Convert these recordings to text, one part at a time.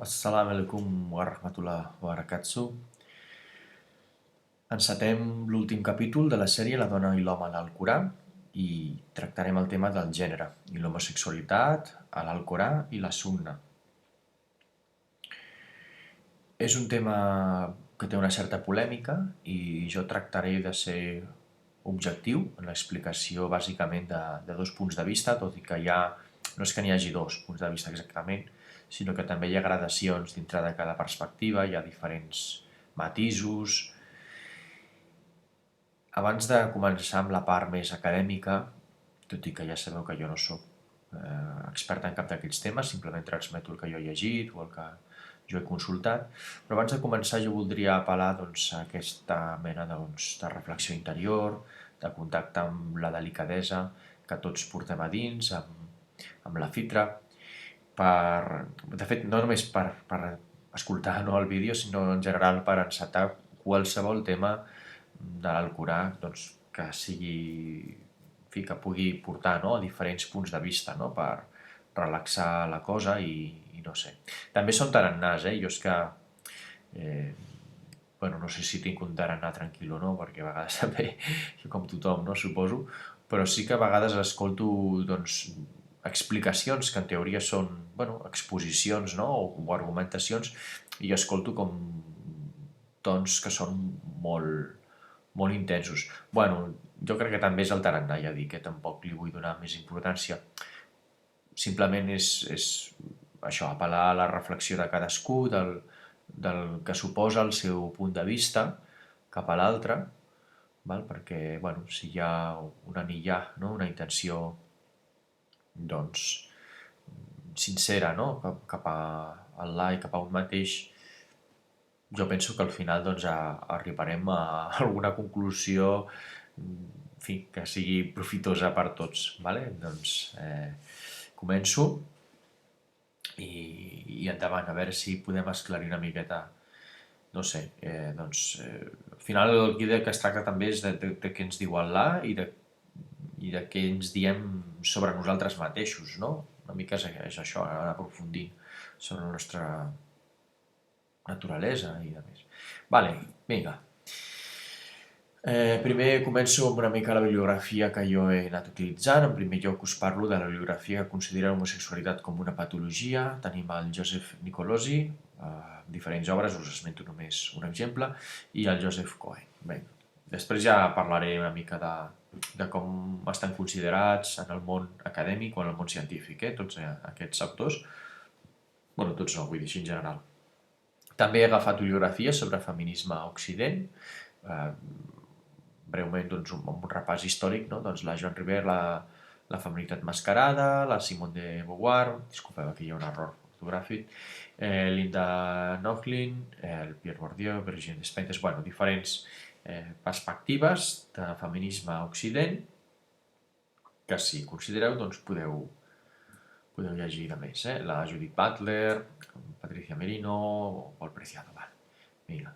Assalamualaikum warahmatullahi wabarakatuh. Encetem l'últim capítol de la sèrie La dona i l'home a l'Alcorà i tractarem el tema del gènere i l'homosexualitat a l'Alcorà i la Sunna. És un tema que té una certa polèmica i jo tractaré de ser objectiu en l'explicació bàsicament de dos punts de vista, tot i que no és que n'hi hagi dos punts de vista exactament, sinó que també hi ha gradacions dintre de cada perspectiva, hi ha diferents matisos. Abans de començar amb la part més acadèmica, tot i que ja sabeu que jo no sóc experta en cap d'aquests temes, simplement transmeto el que jo he llegit o el que jo he consultat, però abans de començar jo voldria apel·lar a aquesta mena de reflexió interior, de contacte amb la delicadesa que tots portem a dins, amb la fitra, de fet, no només per escoltar el vídeo, sinó en general per encetar qualsevol tema de l'Alcorà que sigui, en fi, que pugui portar a diferents punts de vista per relaxar la cosa i no sé. També són tarannàs, jo és que no sé si tinc un tarannà tranquil o no, perquè a vegades també, com tothom, suposo, però sí que a vegades escolto explicacions que en teoria són exposicions o argumentacions i jo escolto com tons que són molt intensos. Jo crec que també és el tarannà, ja dic, que tampoc li vull donar més importància. Simplement és això, apel·lar a la reflexió de cadascú, del que suposa el seu punt de vista cap a l'altre, perquè si hi ha una intenció sincera cap a Allah i cap a un mateix, jo penso que al final arribarem a alguna conclusió en fi, que sigui profitosa per tots. Començo i endavant, a veure si podem esclarir una miqueta. No sé, al final el guia que es tracta també és de què ens diu Allah i de què ens diem sobre nosaltres mateixos, no? Una mica és això, anar aprofundint sobre la nostra naturalesa i de més. Vinga. Primer començo amb una mica la bibliografia que jo he anat utilitzant. En primer lloc us parlo de la bibliografia que considera l'homosexualitat com una patologia. Tenim el Joseph Nicolosi, diferents obres, us esmento només un exemple, i el Joseph Cohen. Després ja parlaré una mica de com estan considerats en el món acadèmic o en el món científic, tots aquests autors. Tots no, vull dir així en general. També he agafat bibliografia sobre feminisme a Occident, breument amb un repàs històric, la Joan Rivert, la feminitat mascarada, la Simone de Beauvoir, disculpeu, aquí hi ha un error ortogràfic, Linda Nochlin, el Pierre Bourdieu, Brigitte Despentes, diferents perspectives de feminisme a Occident, que si considereu podeu llegir de més, la Judith Butler, Patricia Merino o Paul Preciado. Vinga,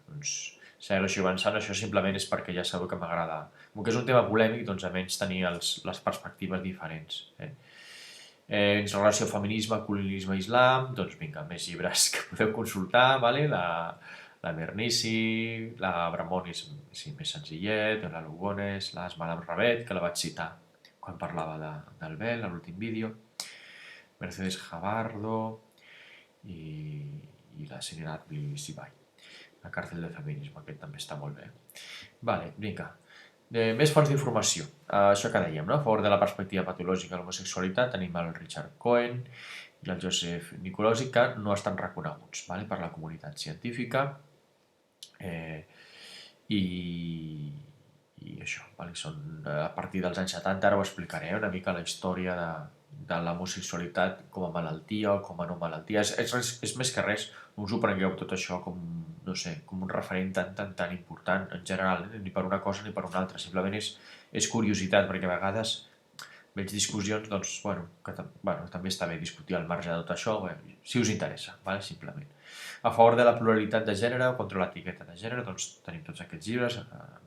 segueixo avançant, això simplement és perquè ja sabeu que m'agrada. Com que és un tema polèmic, almenys tenir les perspectives diferents. En relació a feminisme, colonialisme i islam, vinga, més llibres que podeu consultar, la Mernissi, la Bramoni és més senzillet, la Lugones, la Esmalam Rabet, que la vaig citar quan parlava del vel a l'últim vídeo, Mercedes Jabardo i la senyora Sibai. La càrcel del feminisme, aquest també està molt bé. Vinga. Més fonts d'informació. Això que dèiem, a favor de la perspectiva patològica de l'homosexualitat tenim el Richard Cohen i el Joseph Nicolosi, que no estan reconeguts per la comunitat científica i això, són a partir dels anys 70, ara ho explicaré una mica la història de l'homosexualitat com a malaltia o com a no malaltia. És més que res, no us ho prengueu tot això com un referent tan important en general, ni per una cosa ni per una altra, simplement és curiositat, perquè a vegades veig discussions, que també està bé discutir al marge de tot això, si us interessa, simplement. A favor de la pluralitat de gènere o contra l'etiqueta de gènere, tenim tots aquests llibres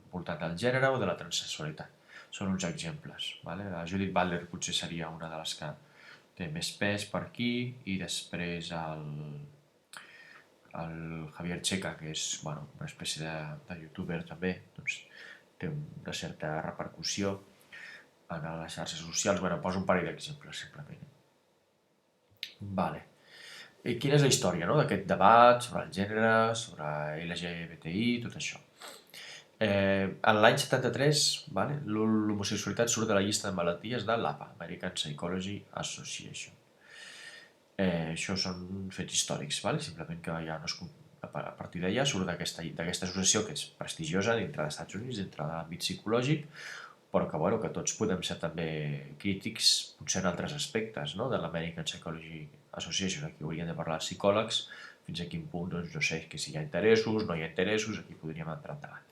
voltant del gènere o de la transsexualitat. Són uns exemples. La Judith Butler potser seria una de les que té més pes per aquí, i després el Javier Checa, que és una espècie de youtuber també, doncs té una certa repercussió en les xarxes socials. Poso un parell d'exemples, simplement. Vale. I quina és la història d'aquest debat sobre el gènere, sobre LGBTI, tot això? En l'any 73, l'homosexualitat surt de la llista de malalties de l'APA, American Psychology Association. Això són fets històrics, simplement que ja no es, a partir d'allà surt d'aquesta associació que és prestigiosa dintre dels Estats Units, dintre de l'àmbit psicològic, però que tots podem ser també crítics, potser en altres aspectes de l'American Psychology Association. Aquí haurien de parlar els psicòlegs, fins a quin punt, doncs no sé, que si hi ha interessos, no hi ha interessos, aquí podríem entrar en debat.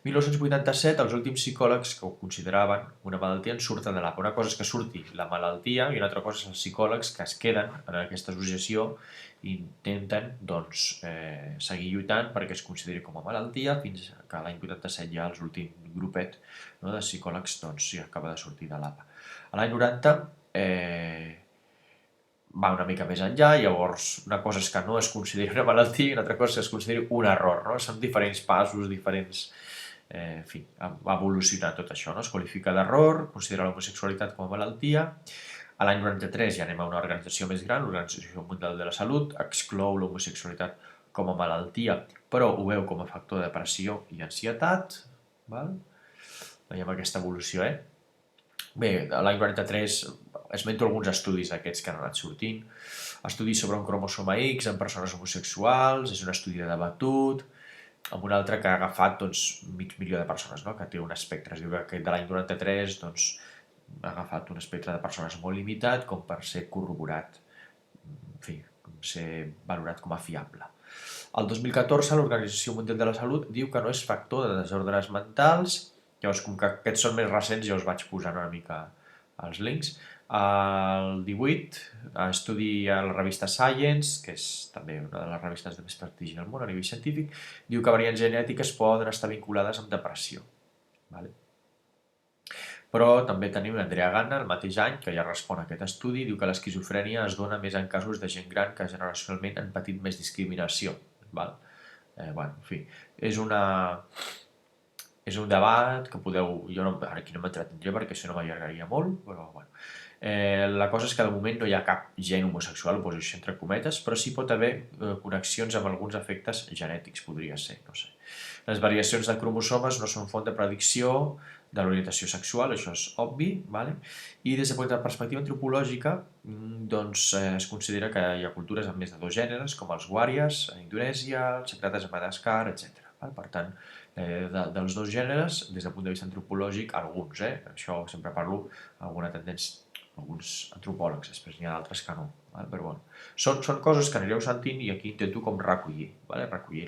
1987, els últims psicòlegs que ho consideraven una malaltia en surten de l'APA. Una cosa és que surti la malaltia i una altra cosa és els psicòlegs que es queden en aquesta associació i intenten seguir lluitant perquè es consideri com a malaltia fins que l'any 87 ja l'últim grupet de psicòlegs ja acaba de sortir de l'APA. A l'any 90 va una mica més enllà, llavors una cosa és que no es consideri una malaltia i una altra cosa és que es consideri un error. Són diferents passos, diferents... En fi, va evolucionar tot això. Es qualifica d'error, considera l'homosexualitat com a malaltia. A l'any 93 ja anem a una organització més gran, l'Organització Mundial de la Salut, exclou l'homosexualitat com a malaltia, però ho veu com a factor de depressió i ansietat. Veiem aquesta evolució, Bé, a l'any 43 esmento alguns estudis d'aquests que han anat sortint. Estudis sobre un cromosoma X en persones homosexuals, és un estudi debatut, amb un altre que ha agafat mig milió de persones, que té un espectre. Es diu que de l'any 93 ha agafat un espectre de persones molt limitat com per ser corroborat, en fi, ser valorat com a fiable. El 2014 l'Organització Mundial de la Salut diu que no és factor de desordres mentals. Llavors, com que aquests són més recents, ja us vaig posant una mica els links. El 18, estudi a la revista Science, que és també una de les revistes de més prestigi del món a nivell científic, diu que variants genètiques poden estar vinculades amb depressió. Però també tenim l'Andrea Ganna, el mateix any, que ja respon a aquest estudi, diu que l'esquizofrènia es dona més en casos de gent gran que generacionalment han patit més discriminació. En fi, és un debat que podeu... Jo aquí no m'entretindré perquè això no m'allargaria molt, però bueno. La cosa és que de moment no hi ha cap gen homosexual, ho poso així entre cometes, però sí pot haver connexions amb alguns efectes genètics, podria ser, no sé. Les variacions de cromosomes no són font de predicció de l'orientació sexual, això és obvi, i des de perspectiva antropològica es considera que hi ha cultures amb més de 2 gèneres, com els Warias a Indonèsia, els secretes a Madagascar, etc. Per tant, dels 2 gèneres, des del punt de vista antropològic, alguns, això sempre parlo alguna tendència, alguns antropòlegs, després n'hi ha d'altres que no, però bueno, són coses que anireu sentint i aquí intento com recollir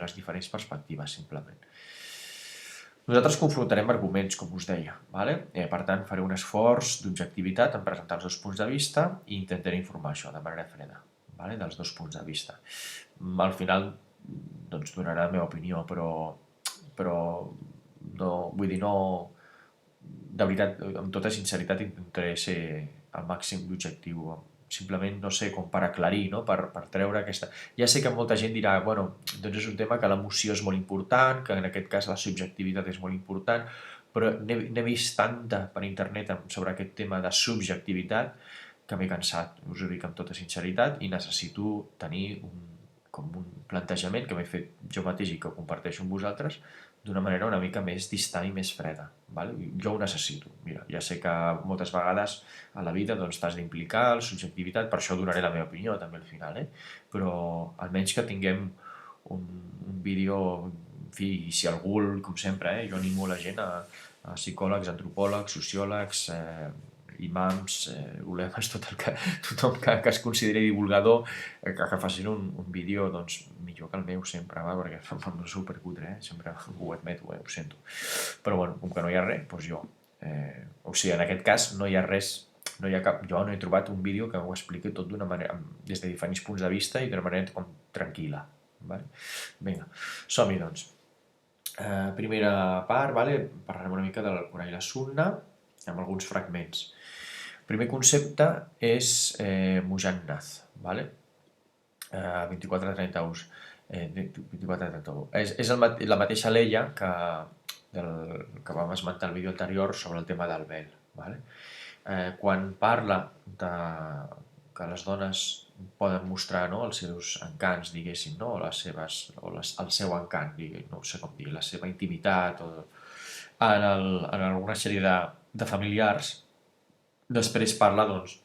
les diferents perspectives, simplement. Nosaltres confrontarem arguments, com us deia, per tant faré un esforç d'objectivitat en presentar els 2 punts de vista i intentaré informar això de manera freda, dels 2 punts de vista. Al final donaré la meva opinió, però no, vull dir, no, de veritat, amb tota sinceritat intentaré ser al màxim d'objectiu, simplement, no sé, com per aclarir, per treure aquesta... Ja sé que molta gent dirà, doncs és un tema que l'emoció és molt important, que en aquest cas la subjectivitat és molt important, però n'he vist tanta per internet sobre aquest tema de subjectivitat que m'he cansat, us ho dic amb tota sinceritat, i necessito tenir com un plantejament que m'he fet jo mateix i que comparteixo amb vosaltres d'una manera una mica més distant i més freda. Jo ho necessito. Mira, ja sé que moltes vegades a la vida t'has d'implicar la subjectivitat, per això donaré la meva opinió també al final, però almenys que tinguem un vídeo, en fi, si algú, com sempre, jo animo la gent a psicòlegs, antropòlegs, sociòlegs, imams, ulemes, tothom que es consideri divulgador, que facin un vídeo millor que el meu sempre, perquè el meu és supercutre, sempre ho admeto, ho sento. Però bueno, com que no hi ha res, doncs jo. O sigui, en aquest cas no hi ha res, jo no he trobat un vídeo que ho expliqui tot d'una manera, des de diferents punts de vista i d'una manera com tranquil·la. Vinga, som-hi doncs. Primera part, parlarem una mica del Corà i la Sunna, amb alguns fragments. El primer concepte és Mujannaz, 24-30 us. 24-31. És la mateixa Leia que vam esmentar al vídeo anterior sobre el tema del vel. Vale? Quan parla que les dones poden mostrar, no, els seus encants, diguéssim, no, el seu encant, no sé com dir, la seva intimitat, en alguna sèrie de familiars, després parla, doncs,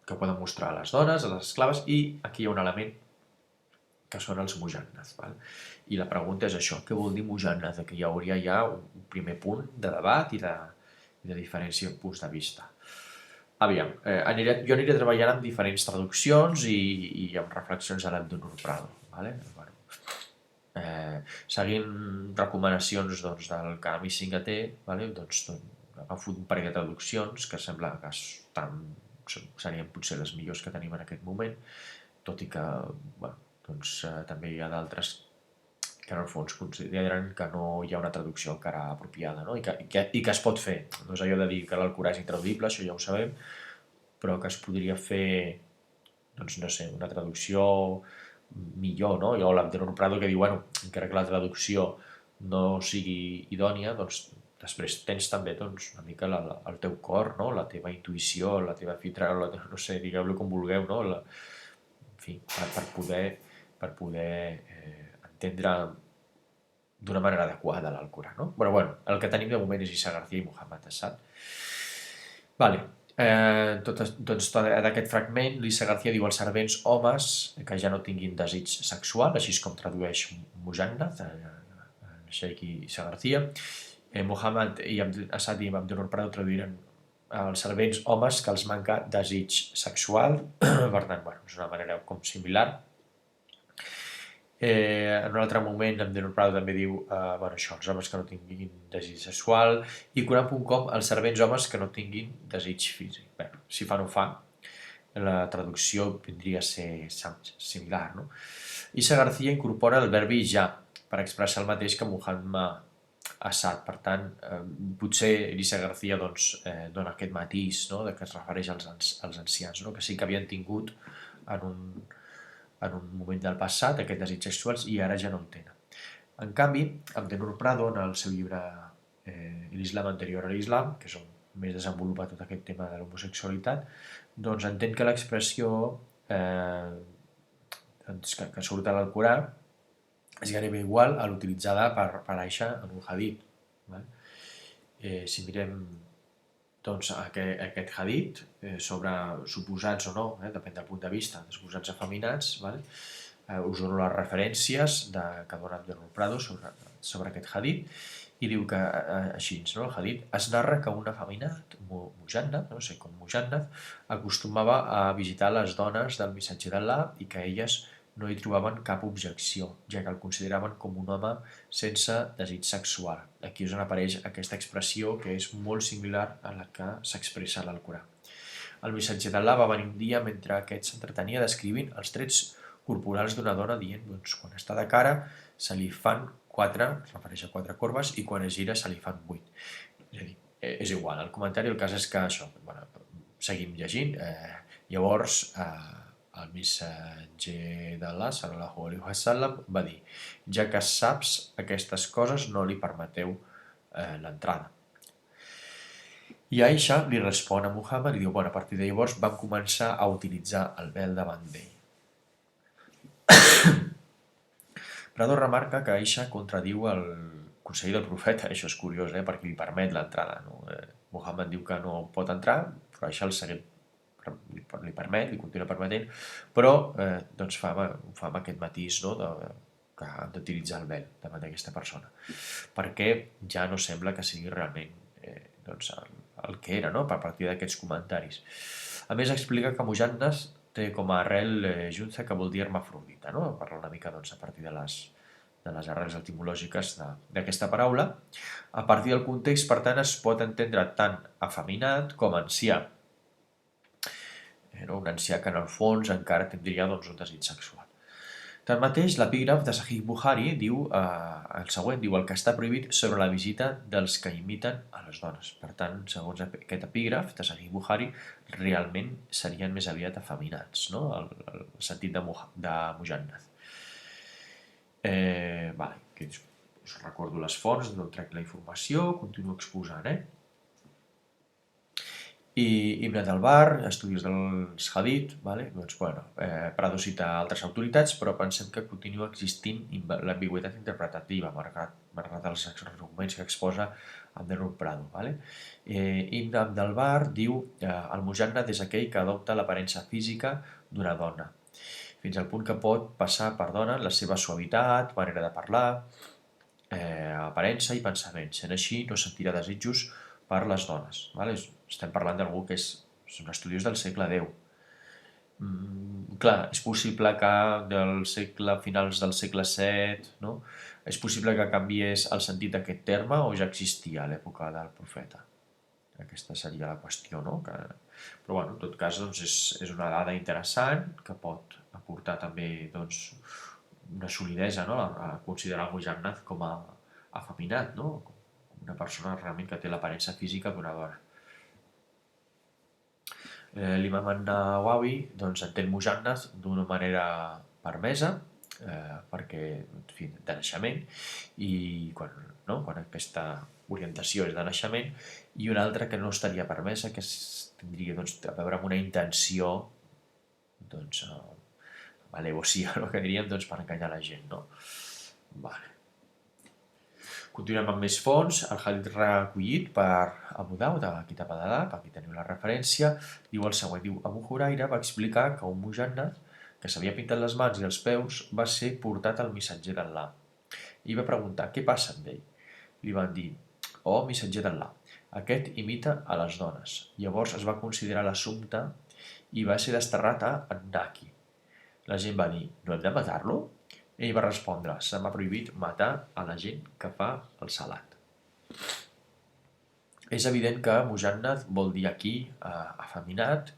que poden mostrar a les dones, a les esclaves, i aquí hi ha un element que són els mujannas. Val? I la pregunta és això, què vol dir mujannas? Que hi hauria ja un primer punt de debat i de diferència de punts de vista. Aviam, jo aniré treballant amb diferents traduccions i amb reflexions de l'Abdunur Prado. Vale? Bueno, seguint recomanacions doncs, del Kami Singaté, vale? Doncs, agafo un parell de traduccions que sembla que serien potser les millors que tenim en aquest moment, tot i que bueno, doncs, també hi ha d'altres que en el fons consideren que no hi ha una traducció encara apropiada, no? I que es pot fer. No és allò de dir que l'Alcorà és intraduïble, això ja ho sabem, però que es podria fer, doncs no sé, una traducció millor, no? O l'Abdunur Prado que diu, bueno, encara que la traducció no sigui idònia, doncs després tens també doncs, una mica el teu cor, no? La teva intuïció, la teva fitra, no sé, digueu-lo com vulgueu, no? En fi, per poder entendre d'una manera adequada l'Alcorà, no? Però bueno, el que tenim de moment és Isa García i Muhammad Assad. Vale. Doncs d'aquest fragment, l'Isa García diu els servents homes que ja no tinguin desig sexual, així com tradueix Mujannad, el Sheikh Isa García. Muhammad i Assad i Abdunur Prado traduiren els servents homes que els manca desig sexual, per tant, bueno, és una manera com similar. En un altre moment, Abdunur Prado també diu bueno, això, els homes que no tinguin desig sexual, i Quran.com, els servents homes que no tinguin desig físic. Bé, si fa no fa, la traducció vindria a ser similar, no? Isa García incorpora el verbi ja per expressar el mateix que Muhammad Assad. Per tant, potser Elisa García doncs, dona aquest matís, no? De que es refereix als ancians, no? Que sí que havien tingut en un moment del passat aquests desig sexuals i ara ja no en tenen. En canvi, Abdunur Prado, en el seu llibre L'Islam anterior a l'Islam, que és on més desenvolupa tot aquest tema de l'homosexualitat, doncs entén que l'expressió que surt a l'Alcorà és gairebé igual a l'utilitzada per Aisha en un hadith. Si mirem doncs, aquest hadith sobre suposats o no, depèn del punt de vista, de suposats afeminats, us dono les referències que dona Abdunur Prado sobre aquest hadith, i diu que així, no? El hadith es narra que un afeminat, Mujannad, no sé com Mujannad, acostumava a visitar les dones del missatger d'Al·là i que elles no hi trobaven cap objecció, ja que el consideraven com un home sense desig sexual. Aquí és on apareix aquesta expressió que és molt similar a la que s'expressa a l'Alcorà. El missatger d'Al·là va venir un dia mentre aquest s'entretenia descrivint els trets corporals d'una dona dient doncs, quan està de cara se li fan 4, es refereix a 4 corbes, i quan es gira se li fan 8. És a dir, és igual, el comentari, el cas és que això, bueno, seguim llegint, llavors el missatger d'Al·là, sallallahu alaihi wasallam, va dir: ja que saps aquestes coses, no li permeteu l'entrada. I Aisha li respon a Muhammad i diu: bueno, a partir de llavors van començar a utilitzar el vel davant d'ell. Prado remarca que Aisha contradiu el consell del profeta, això és curiós, perquè li permet l'entrada. No? Muhammad diu que no pot entrar, però Aisha li permet, li continua permetent, però doncs fa amb aquest matís, no? Que han d'utilitzar el vel davant d'aquesta persona, perquè ja no sembla que sigui realment doncs, el que era, no? Per partir d'aquests comentaris. A més, explica que Mujannad té com a arrel junta, que vol dir hermafrodita, no? Parla una mica doncs, a partir de les arrels etimològiques d'aquesta paraula. A partir del context, per tant, es pot entendre tant afeminat com ancià. Un ancià que en el fons encara tindria doncs, un desig sexual. Tanmateix, l'epígraf de Sahih Bukhari diu el següent, diu: el que està prohibit sobre la visita dels que imiten a les dones. Per tant, segons aquest epígraf de Sahih Bukhari, realment serien més aviat afeminats, no? El sentit de Mujannad. Vale, que us recordo les fonts d'on trec la informació, continuo exposant, I Ibn al-Bar, estudis dels Hadith, vale? Doncs, bueno, Prado cita altres autoritats, però pensem que continua existint l'ambigüitat interpretativa, malgrat els arguments que exposa Abdelrub Prado. Vale? Ibn al-Bar diu el mujannad és aquell que adopta l'aparença física d'una dona, fins al punt que pot passar per dona la seva suavitat, manera de parlar, aparença i pensament. Sent així, no sentirà desitjos per les dones. Vale? Estem parlant d'algú que són estudiós del segle X. Clar, és possible que finals del segle VII, no? És possible que canviés el sentit d'aquest terme o ja existia a l'època del profeta. Aquesta seria la qüestió, no? Però, bueno, en tot cas, doncs, és una dada interessant que pot aportar també doncs, una solidesa, no? A considerar el mujannad com a afeminat, no? Com una persona realment que té l'aparença física d'una dona. L'imam an-Nawawi doncs, entén mujannad d'una manera permesa, perquè, en fi, de naixement, i quan aquesta orientació és de naixement, i una altra que no estaria permesa, que tindria doncs, a veure amb una intenció doncs, alevosia, el que diríem, doncs, per enganyar la gent. No? Vale. Continuem amb més fonts. El hadith recollit per Abu Dawud, a Kitab al-Adab, aquí teniu la referència, diu el següent. Diu, Abu Huraira va explicar que un mujannad que s'havia pintat les mans i els peus va ser portat al missatger d'Allah. I va preguntar, què passa amb ell? Li van dir, oh, missatger d'Allah, aquest imita a les dones. Llavors es va considerar l'assumpte i va ser desterrat a An-Naki. La gent va dir, no hem de matar-lo? Ell va respondre, se m'ha prohibit matar a la gent que fa el salat. És evident que mujannad vol dir aquí afeminat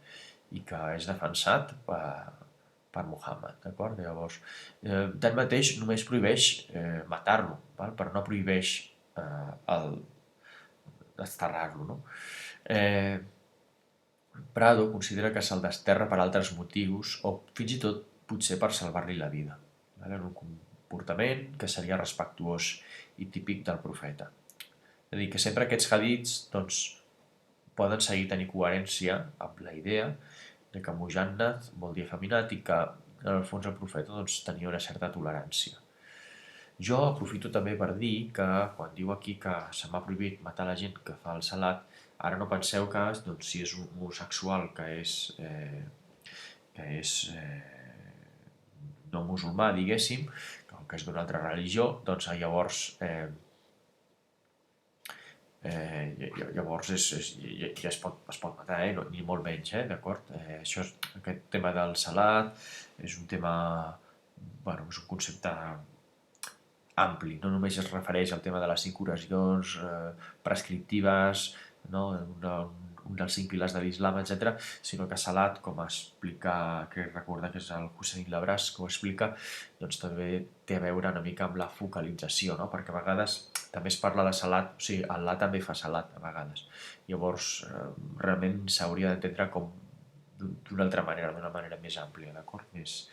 i que és defensat per Muhammad, d'acord? Llavors, tanmateix, només prohibeix matar-lo, però no prohibeix desterrar-lo, no? Prado considera que se'l desterra per altres motius o fins i tot potser per salvar-li la vida. En un comportament que seria respectuós i típic del profeta. És a dir, que sempre aquests hadiths doncs, poden seguir tenir coherència amb la idea de que mujannad vol dir afeminat i que en el fons el profeta doncs, tenia una certa tolerància. Jo aprofito també per dir que quan diu aquí que se m'ha prohibit matar la gent que fa el salat, ara no penseu que doncs, si és un homosexual que és no musulmà, diguéssim, que és d'una altra religió, doncs llavors ja es pot matar, ni molt menys, d'acord? Aquest tema del salat és un tema, és un concepte ampli, no només es refereix al tema de les 5 oracions prescriptives, no? Un dels 5 pilars de l'islam, etc., sinó que salat, com explica, crec recordar que és el Hussein Labras que ho explica, doncs també té a veure una mica amb la focalització, no? Perquè a vegades també es parla de salat, o sigui, Allah també fa salat a vegades. Llavors, realment s'hauria d'entendre com d'una altra manera, d'una manera més àmplia, d'acord? Més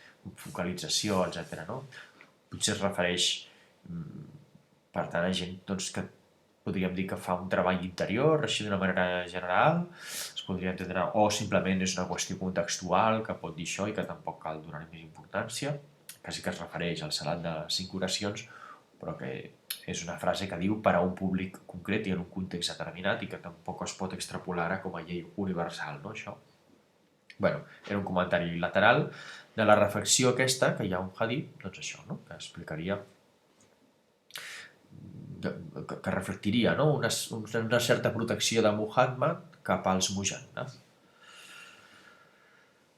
focalització, etc., no? Potser es refereix, per tant, a gent doncs, que podríem dir que fa un treball interior, així d'una manera general, es podria entendre, o simplement és una qüestió contextual que pot dir això i que tampoc cal donar-hi més importància, quasi que es refereix al salat de 5 oracions, però que és una frase que diu per a un públic concret i en un context determinat i que tampoc es pot extrapolar com a llei universal, no, això? Era un comentari lateral de la reflexió aquesta, que hi ha un hadith, doncs això, no? Que explicaria, que reflectiria, no? una certa protecció de Muhammad cap als mujannad.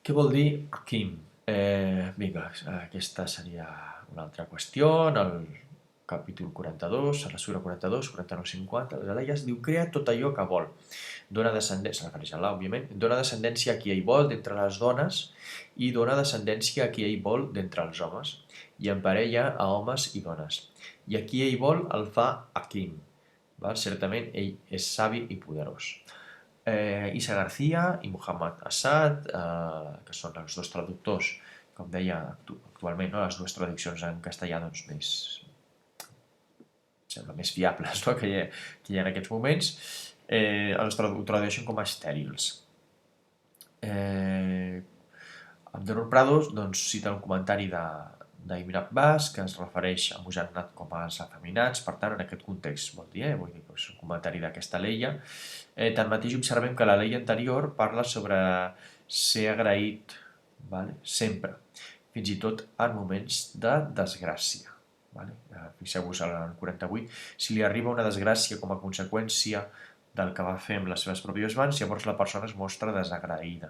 Què vol dir Hakim? Vinga, aquesta seria una altra qüestió. En el capítol 42, a la sura 42, 49-50, l'Alaia diu, crea tot allò que vol. Dona descendència, se refereix a Allah, òbviament, dona descendència a qui ell vol d'entre les dones i dona descendència a qui ell vol d'entre els homes i emparella a homes i dones. I a qui ell vol el fa Hakim. Certament ell és savi i poderós. Isa García i Muhammad Assad, que són els dos traductors com deia actualment, no? Les dues traduccions en castellà doncs, sembla més fiables, no? que hi ha en aquests moments, ho tradueixen com a estèrils. Abdel Prados doncs, cita un comentari d'Ibn Abbas que es refereix a Mujannat com als afeminats, per tant, en aquest context vol dir que és un comentari d'aquesta leia. Tanmateix observem que la llei anterior parla sobre ser agraït, vale? Sempre, fins i tot en moments de desgràcia. Vale? Fixeu-vos al 48, si li arriba una desgràcia com a conseqüència del que va fer amb les seves pròpies mans, llavors la persona es mostra desagraïda.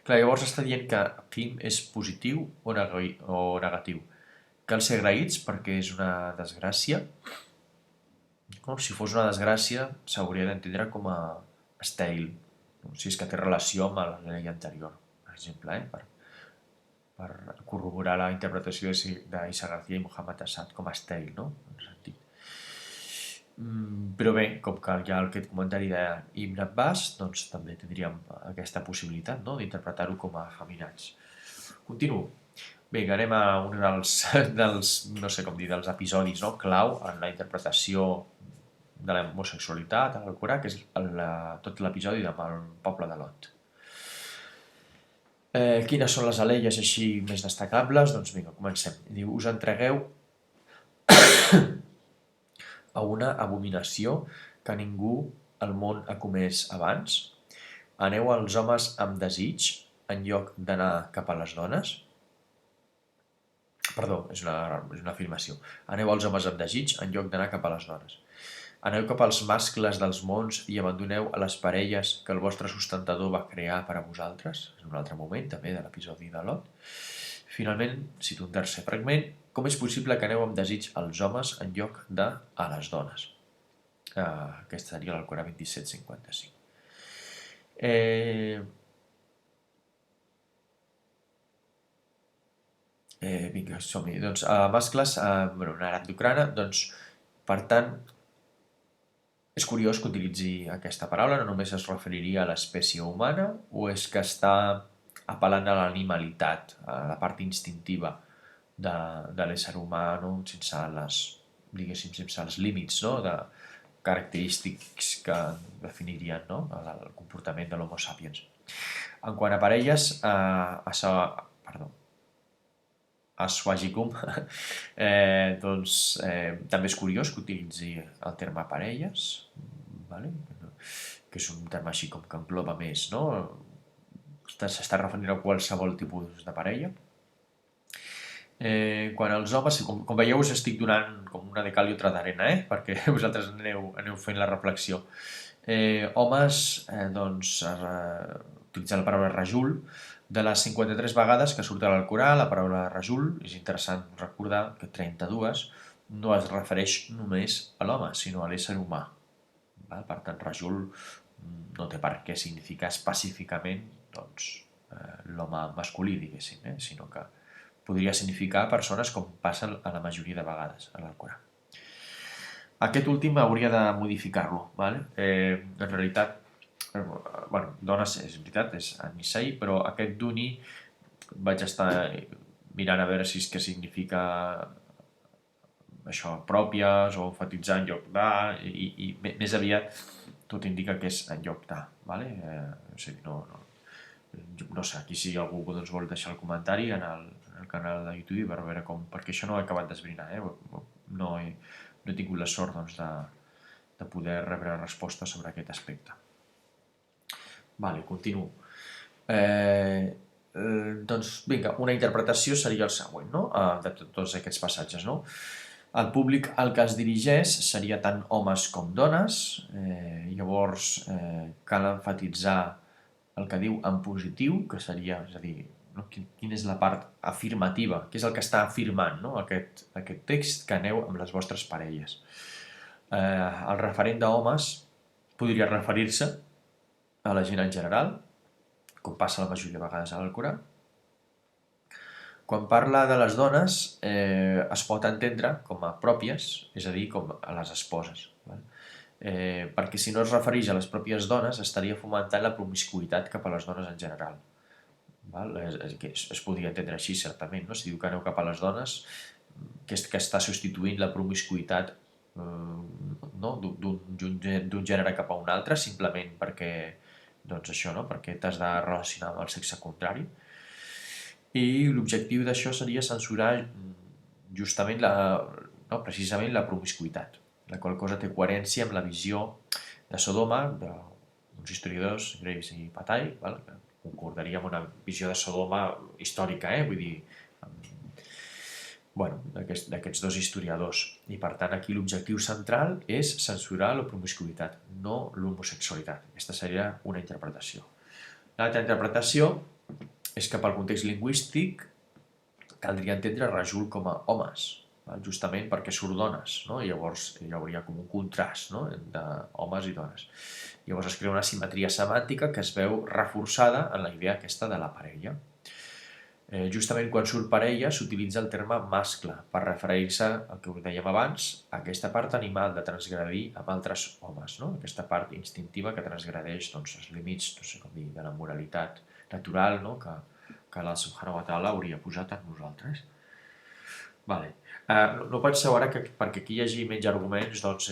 Clar, llavors està dient que Qim és positiu o negatiu. Cal ser agraïts perquè és una desgràcia. No? Si fos una desgràcia, s'hauria d'entendre com a estèril, no? Si és que té relació amb la llei anterior, per exemple, per corroborar la interpretació d'Isa García i Muhammad Assad com a estèril, no? En sentit. Però bé, com que hi ha aquest comentari d'Ibn Abbas, doncs també tindríem aquesta possibilitat, no? D'interpretar-ho com a afeminats. Continuo. Vinga, anem a un dels no sé com dir, dels episodis, no? Clau en la interpretació de l'homosexualitat a l'Alcorà, que és tot l'episodi amb el poble de Lot. Quines són les alelles així més destacables? Doncs vinga, comencem. Diu, us entregueu a una abominació que ningú al món ha comès abans? Aneu als homes amb desig en lloc d'anar cap a les dones? Perdó, és una afirmació. Aneu als homes amb desig en lloc d'anar cap a les dones. Aneu cap als mascles dels mons i abandoneu a les parelles que el vostre sustentador va crear per a vosaltres. És un altre moment, també, de l'episodi de Lot. Finalment, cito un tercer fragment. Com és possible que aneu amb desig als homes en lloc de a les dones? Aquest seria l'Alcorà 27:55. Vinga, som-hi. Doncs, mascles, un àrab d'Ucrana, doncs, per tant, és curiós que utilitzi aquesta paraula, no només es referiria a l'espècie humana, o és que està apel·lant a l'animalitat, a la part instintiva de l'ésser humà, no? sense els límits, no? de característics que definirien, no? el comportament de l'Homo sapiens. En quant a parelles, a Swagicum, doncs també és curiós que utilitzi el terme parelles, vale? Que és un terme així com que engloba més, no? S'està referint a qualsevol tipus de parella. Quan als homes, com veieu, us estic donant com una de cal i otra d'arena, perquè vosaltres aneu fent la reflexió. Homes, doncs, utilitzar la paraula rajul. De les 53 vegades que surt a l'Alcorà, la paraula rajul, és interessant recordar que 32 no es refereix només a l'home, sinó a l'ésser humà. Per tant, rajul no té per què significar específicament doncs, l'home masculí, diguéssim, sinó que podria significar persones com passa a la majoria de vegades a l'Alcorà. Aquest últim hauria de modificar-lo. En realitat, dones, és veritat, és Anisai, però aquest Duni vaig estar mirant a veure si és que significa això, pròpies o enfatitzar en lloc de, i més aviat tot indica que és en lloc de, vale? O sigui, no sé, aquí si algú doncs, vol deixar el comentari en el canal de YouTube per veure com, perquè això no he acabat d'esbrinar, no he tingut la sort doncs, de poder rebre resposta sobre aquest aspecte. Vale, continuo. Doncs, vinga, una interpretació seria el següent, no? De tots aquests passatges, no? El públic al que es dirigeix seria tant homes com dones, llavors cal enfatitzar el que diu en positiu, que seria, és a dir, no? Quina és la part afirmativa, què és el que està afirmant, no? aquest text, que aneu amb les vostres parelles. El referent d'homes podria referir-se a la gent en general, com passa la majoria de vegades a l'Alcorà. Quan parla de les dones, es pot entendre com a pròpies, és a dir, com a les esposes. Perquè si no es refereix a les pròpies dones, estaria fomentant la promiscuïtat cap a les dones en general. que es podria entendre així, certament. No? Si diu que aneu cap a les dones, que està substituint la promiscuïtat no? d'un gènere cap a un altre, simplement perquè, doncs això, no? Perquè t'has de relacionar amb el sexe contrari. I l'objectiu d'això seria censurar justament precisament la promiscuïtat, la qual cosa té coherència amb la visió de Sodoma d'uns historiadors, Graves i Patai, que concordaria amb una visió de Sodoma històrica, vull dir, d'aquests dos historiadors. I per tant aquí l'objectiu central és censurar la promiscuïtat, no l'homosexualitat. Aquesta seria una interpretació. L'altra interpretació és que pel context lingüístic caldria entendre Rajul com a homes, justament perquè surt dones, no? Llavors hi hauria com un contrast, no? Entre homes i dones. Llavors es crea una simetria semàntica que es veu reforçada en la idea aquesta de la parella. Justament quan surt parella s'utilitza el terme mascle per referir-se al que us dèiem abans, a aquesta part animal de transgredir amb altres homes, no? Aquesta part instintiva que transgredeix els límits, no sé com dir, de la moralitat natural, no? Que Allah subhanahu wa ta'ala hauria posat en nosaltres. Vale. No penseu ara que perquè aquí hi hagi menys arguments doncs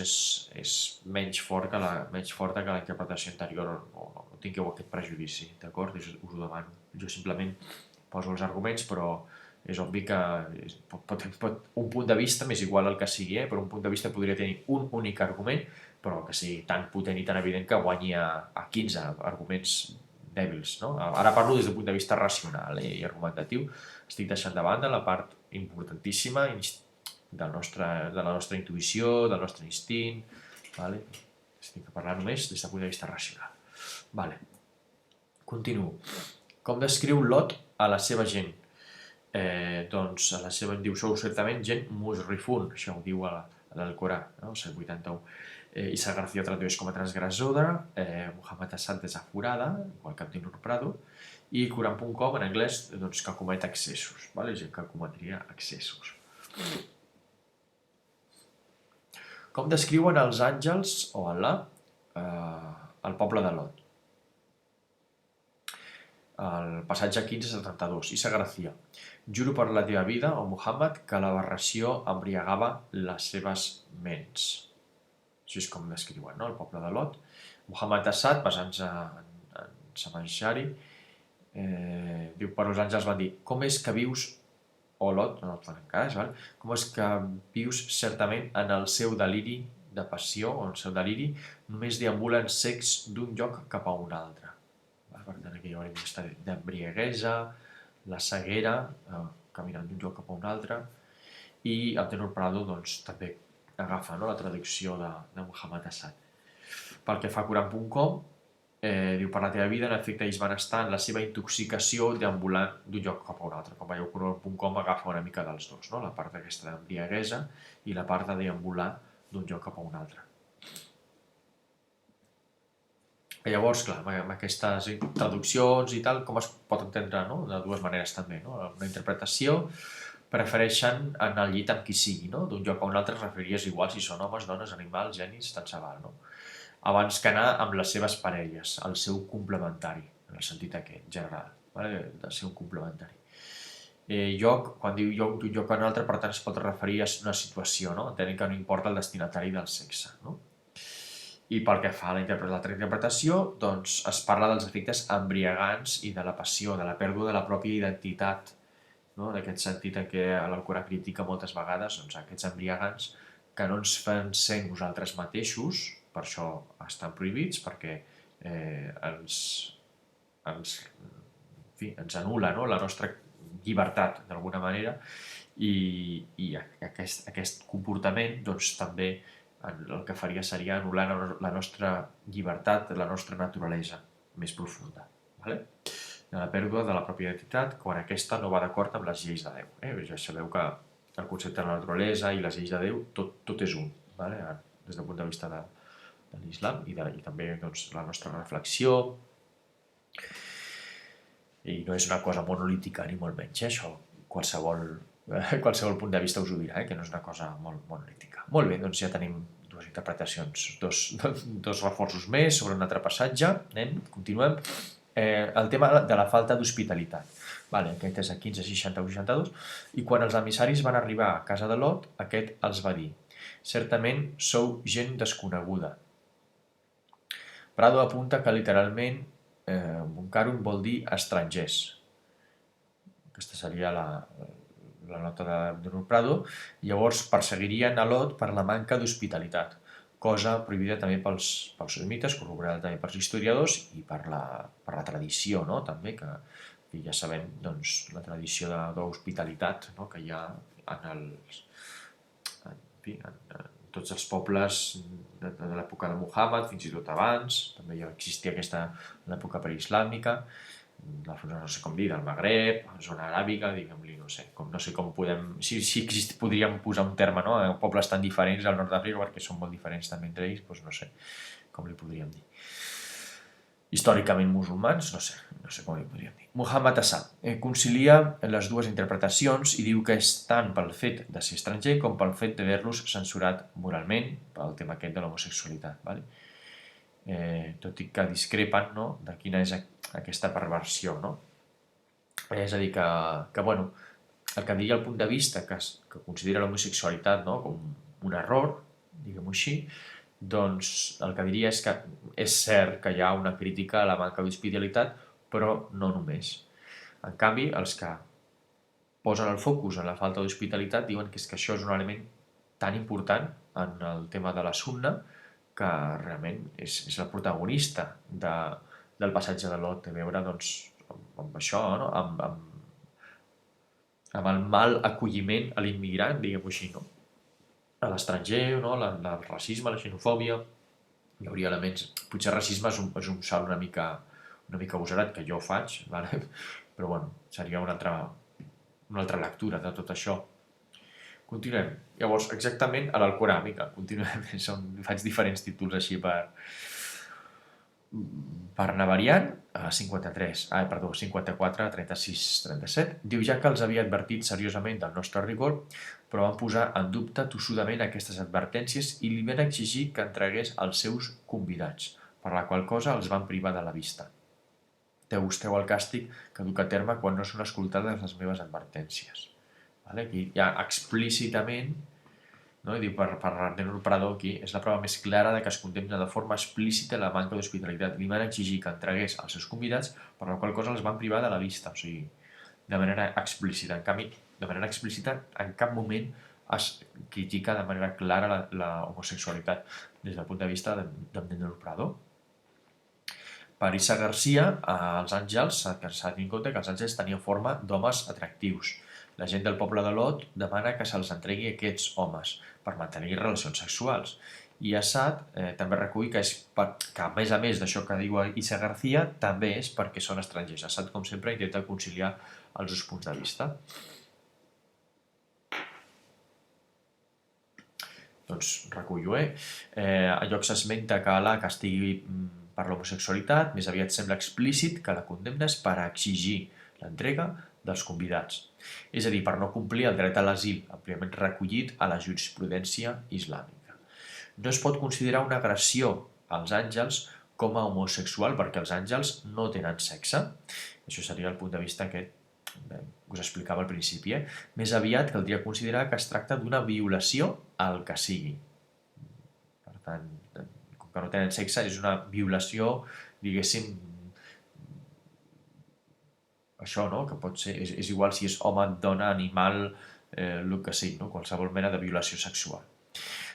és menys forta que la interpretació anterior, no tingueu aquest prejudici, d'acord? Us ho demano. Jo simplement poso els arguments, però és obvi que un punt de vista, m'és igual el que sigui, però un punt de vista podria tenir un únic argument, però que sigui tan potent i tan evident que guanyi a 15 arguments dèbils, no? Ara parlo des del punt de vista racional i argumentatiu. Estic deixant de banda la part importantíssima de la nostra intuïció, del nostre instint. Estic parlant només des del punt de vista racional. Continuo. Com descriu Lot a la seva gent? Doncs a la seva diu, sou certament gent musrifun, això ho diu a l'Alcorà, no? 181. Isa García tradueix com a transgressora, Muhammad Assad desaforada, igual que Abdinur Prado, i Quran.com en anglès doncs, que comet excessos, gent que cometria excessos. Com descriuen els àngels, o Allah, el poble de Lot? El passatge 15-72, Isa García. Juro per la teva vida, o Muhammad, que l'aberració embriagava les seves ments. Això és com descriuen, no? El poble de Lot. Muhammad Assad, basant-se en Samanshari, diu, però els àngels van dir, com és que vius, o Lot, no el fan encara, com és que vius certament en el seu deliri de passió, o en el seu deliri, només deambulen cecs d'un lloc cap a un altre. Per tant, aquí hi haurem aquesta d'embriaguesa, la ceguera, caminant d'un lloc cap a un altre, i Abdinur Prado doncs, també agafa la traducció de Muhammad Assad. Pel que fa a Quran.com, diu, per la teva vida, en efecte, ells van estar en la seva intoxicació deambulant d'un lloc cap a un altre. Com veieu, Quran.com agafa una mica dels dos, no? La part d'aquesta d'embriaguesa i la part de deambular d'un lloc cap a un altre. Llavors, clar, amb aquestes traduccions i tal, com es pot entendre, no? De dues maneres també, no? Una interpretació prefereixen anar al llit amb qui sigui, no? D'un lloc a un altre es referiries igual si són homes, dones, animals, genis, tant se val, no? Abans que anar amb les seves parelles, el seu complementari, en el sentit aquest, general, de ser un complementari. Quan diu lloc d'un lloc a un altre, per tant, es pot referir a una situació, no? Entenent que no importa el destinatari del sexe, no? I pel que fa a l'altra interpretació, doncs es parla dels efectes embriagants i de la passió, de la pèrdua de la pròpia identitat, no? En aquest sentit en què l'Alcorà critica moltes vegades aquests embriagants que no ens fan ser nosaltres mateixos, per això estan prohibits, perquè ens anul·la, no? La nostra llibertat, d'alguna manera, i aquest comportament doncs, també el que faria seria anul·lar la nostra llibertat, la nostra naturalesa més profunda. La pèrdua de la pròpia identitat quan aquesta no va d'acord amb les lleis de Déu. Ja sabeu que el concepte de la naturalesa i les lleis de Déu tot és un, des del punt de vista de l'islam i també la nostra reflexió. I no és una cosa monolítica ni molt menys, això qualsevol punt de vista us ho dirà, que no és una cosa molt monolítica. Molt bé, doncs ja tenim dues interpretacions, dos reforços més sobre un altre passatge. Continuem. el tema de la falta d'hospitalitat. Vale, aquest és a 1560-82, i quan els emissaris van arribar a casa de Lot, aquest els va dir: certament sou gent desconeguda. Prado apunta que literalment Munkarun vol dir estrangers. Aquesta seria la nota de Prado. Llavors perseguirien a Lot per la manca d'hospitalitat, cosa prohibida també pels somites, corroborada també pels historiadors i per la tradició, no? També, que ja sabem, doncs, la tradició d'hospitalitat, no? Que hi ha en tots els pobles de l'època de Muhammad, fins i tot abans, també ja existia aquesta en l'època preislàmica, no sé com dir, del Magreb, zona aràbica, diguem-li, no sé com podem... Si podríem posar un terme, no? Pobles tan diferents al nord d'Àfrica, perquè són molt diferents també entre ells, doncs no sé com li podríem dir. Històricament musulmans, no sé com li podríem dir. Muhammad Assad concilia les dues interpretacions i diu que és tant pel fet de ser estranger com pel fet d'haver-los censurat moralment pel tema aquest de l'homosexualitat, ¿vale? Tot i que discrepen, no?, de quina és aquesta perversió, no? És a dir, que bueno, el que diria el punt de vista que considera l'homosexualitat, no?, com un error, diguem-ho així, doncs el que diria és que és cert que hi ha una crítica a la manca d'hospitalitat, però no només. En canvi, els que posen el focus en la falta d'hospitalitat diuen que això és un element tan important en el tema de la sunna que realment és la protagonista del passatge de Lot, té a veure, doncs, amb això, no? Amb el mal acolliment a l'immigrant, diguem-ho així, no? A l'estranger, no? El racisme, la xenofòbia, hi hauria elements... Potser racisme és un salt una mica agosarat, que jo faig, vale? Però bueno, seria una altra lectura de tot això. Continuem. Llavors, exactament a l'Alcorà, continuem. Faig diferents títols així per anar variant. 54, 36, 37. Diu: ja que els havia advertit seriosament del nostre rigor, però van posar en dubte tossudament aquestes advertències i li van exigir que entregués els seus convidats, per la qual cosa els van privar de la vista. Degusteu el càstig que duc a terme quan no són escoltades les meves advertències. Aquí ja explícitament, no? I diu, per Arnero Pradó, aquí és la prova més clara de que es condemna de forma explícita la manca d'hospitalitat. Li van exigir que entregués els seus convidats, per la qual cosa els van privar de la vista, o sigui, de manera explícita. En canvi, de manera explícita, en cap moment es critica de manera clara la homosexualitat des del punt de vista d'Arnero Pradó. Per Isa Garcia, els àngels, s'ha de tenir en compte que els àngels tenien forma d'homes atractius. La gent del poble de Lot demana que se'ls entregui aquests homes per mantenir relacions sexuals. I Assad també recull que a més d'això que diu Isa Garcia, també és perquè són estrangers. Assad, com sempre, intenta conciliar els dos punts de vista. Doncs recullo, a lloc s'esmenta que Alà castigui per l'homosexualitat, més aviat sembla explícit que la condemna és per exigir l'entrega dels convidats, és a dir, per no complir el dret a l'asil àmpliament recollit a la jurisprudència islàmica. No es pot considerar una agressió als àngels com a homosexual perquè els àngels no tenen sexe. Això seria el punt de vista que us explicava al principi. Més aviat caldria considerar que es tracta d'una violació al que sigui. Per tant, com que no tenen sexe, és una violació, diguéssim, això, no? Que pot ser, és igual si és home, dona, animal, el que sigui, no? Qualsevol mena de violació sexual.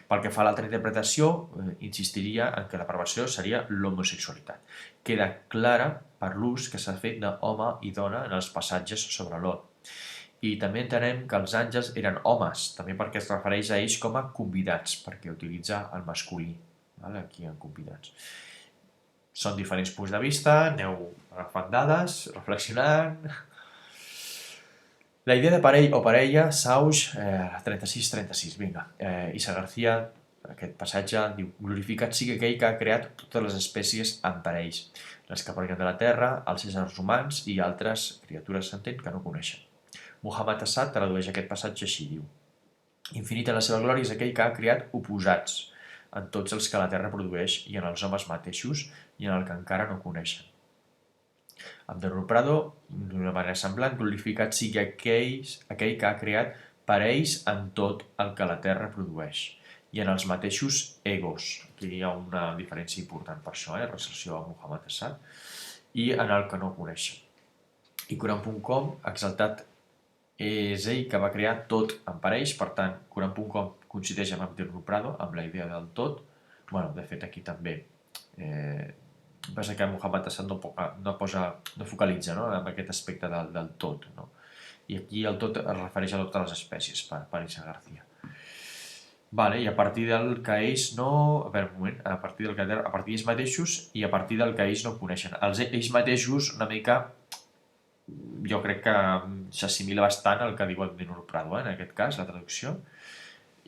Pel que fa a l'altra interpretació, insistiria en que la perversió seria l'homosexualitat. Queda clara per l'ús que s'ha fet d'home i dona en els passatges sobre Lot. I també entenem que els àngels eren homes, també perquè es refereix a ells com a convidats, perquè utilitza el masculí, aquí en convidats. Són diferents punts de vista, aneu agafant dades, reflexionant... La idea de parell o parella, Sauix, 36-36, vinga. Isa Garcia, aquest passatge, diu: glorificat sigui aquell que ha creat totes les espècies en parells, les que provenen de la terra, els éssers humans i altres criatures, s'entén, que no coneixen. Muhammad Assad tradueix aquest passatge així, diu: infinita la seva glòria és aquell que ha creat oposats en tots els que la terra produeix i en els homes mateixos i en el que encara no coneixen. Abdel Prado, d'una manera semblant, glorificat sigui aquell que ha creat parells en tot el que la Terra produeix i en els mateixos egos. Aquí hi ha una diferència important per això, en relació a Muhammad Assad, i en el que no coneixen. I Quran.com, exaltat és ell que va crear tot en parells, per tant, Quran.com coincideix amb Abdel Prado, amb la idea del tot. Bueno, de fet, aquí també passa que Muhammad Assad no focalitza, no?, en aquest aspecte del tot, no? I aquí el tot es refereix a totes les espècies, per Isa García. Vale, i a partir del que ells no... A veure, un moment, a partir d'ells mateixos i a partir del que ells no coneixen. Ells mateixos, una mica, jo crec que s'assimila bastant al que diu el Abdel Prado, en aquest cas, la traducció,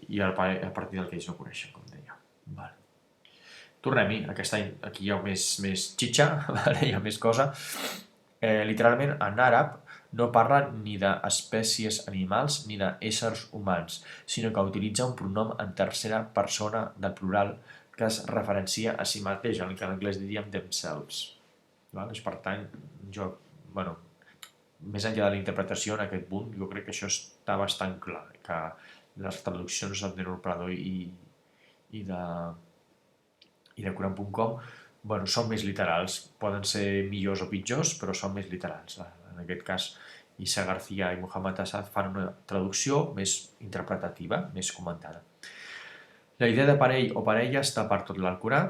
i a partir del que ells no coneixen, com deia. Vale. Tornem-hi, aquí hi ha més xitxa, vale? Hi ha més cosa. Literalment, en àrab no parla ni d'espècies animals ni d'éssers humans, sinó que utilitza un pronom en tercera persona del plural que es referencia a si mateix, el que en anglès diríem themselves. Per tant, més enllà de la interpretació en aquest punt, jo crec que això està bastant clar, que les traduccions d'Abdel Prado i de Quran.com són més literals, poden ser millors o pitjors, però són més literals. En aquest cas, Isa García i Muhammad Assad fan una traducció més interpretativa, més comentada. La idea de parell o parella està per tot l'Alcorà,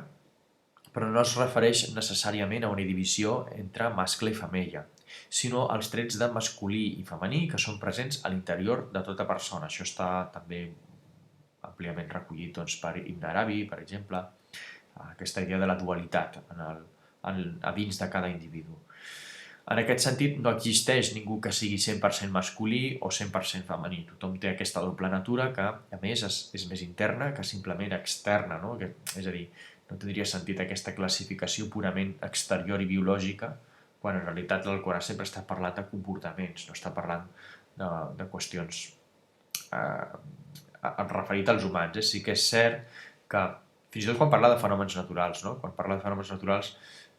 però no es refereix necessàriament a una divisió entre mascle i femella, sinó als trets de masculí i femení que són presents a l'interior de tota persona. Això està també àmpliament recollit per Ibn Arabi, per exemple, aquesta idea de la dualitat a dins de cada individu. En aquest sentit, no existeix ningú que sigui 100% masculí o 100% femení. Tothom té aquesta doble natura que, a més, és més interna que simplement externa, no? És a dir, no tindria sentit aquesta classificació purament exterior i biològica, quan en realitat l'Alcorà sempre està parlant de comportaments, no està parlant de qüestions referit als humans. Sí que és cert que, fins i tot quan parla de fenòmens naturals, no? Quan parla de fenòmens naturals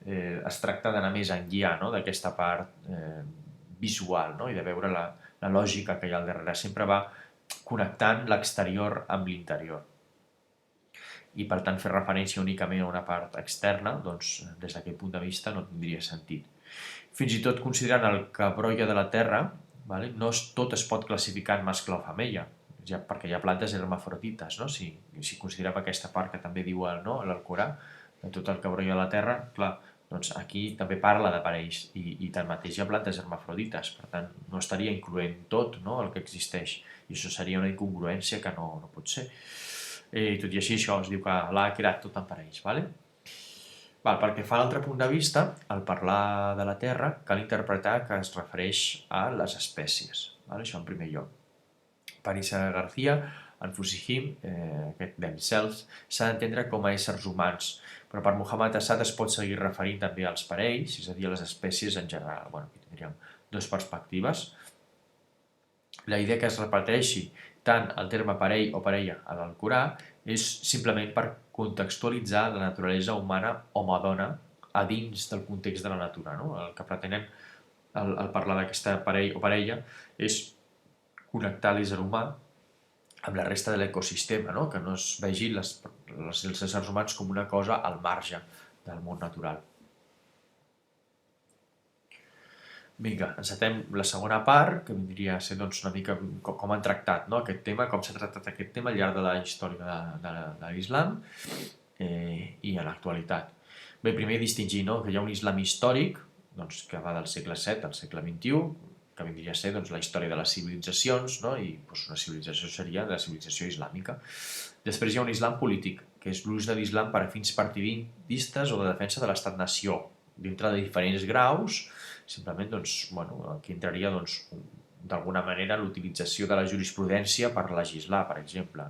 es tracta d'anar més enllà, no?, d'aquesta part visual, no?, i de veure la lògica que hi ha al darrere. Sempre va connectant l'exterior amb l'interior. I per tant fer referència únicament a una part externa, doncs des d'aquest punt de vista no tindria sentit. Fins i tot considerant el que brolla de la terra, no tot es pot classificar en mascle o femella, perquè hi ha plantes hermafrodites, no? Si considerem aquesta part que també diu l'Alcorà, de tot el que brolla a la terra, clar, doncs aquí també parla de parells i tanmateix hi ha plantes hermafrodites, per tant no estaria incloent tot, no?, el que existeix, i això seria una incongruència que no pot ser. I tot i així això es diu que l'ha creat tot en parells. Pel que fa a l'altre punt de vista, al parlar de la terra cal interpretar que es refereix a les espècies, això en primer lloc. Per Isa García, Anfusihim, aquest themselves, s'ha d'entendre com a éssers humans, però per Muhammad Assad es pot seguir referint també als parells, és a dir, a les espècies en general. Aquí tindríem dues perspectives. La idea que es repeteixi tant el terme parell o parella a l'Alcorà és simplement per contextualitzar la naturalesa humana home-dona a dins del context de la natura. El que pretenem al parlar d'aquesta parell o parella és connectar l'ésser humà amb la resta de l'ecosistema, que no es vegi els éssers humans com una cosa al marge del món natural. Vinga, encetem la segona part, que vindria a ser una mica com han tractat aquest tema, com s'ha tractat aquest tema al llarg de la història de l'islam i a l'actualitat. Bé, primer distingir que hi ha un islam històric que va del segle VII al segle XXI, que vindria a ser la història de les civilitzacions, i una civilització seria la civilització islàmica. Després hi ha un islam polític, que és l'ús de l'islam per a fins partidistes o de defensa de l'estat-nació, dintre de diferents graus. Simplement, aquí entraria, d'alguna manera, l'utilització de la jurisprudència per legislar, per exemple.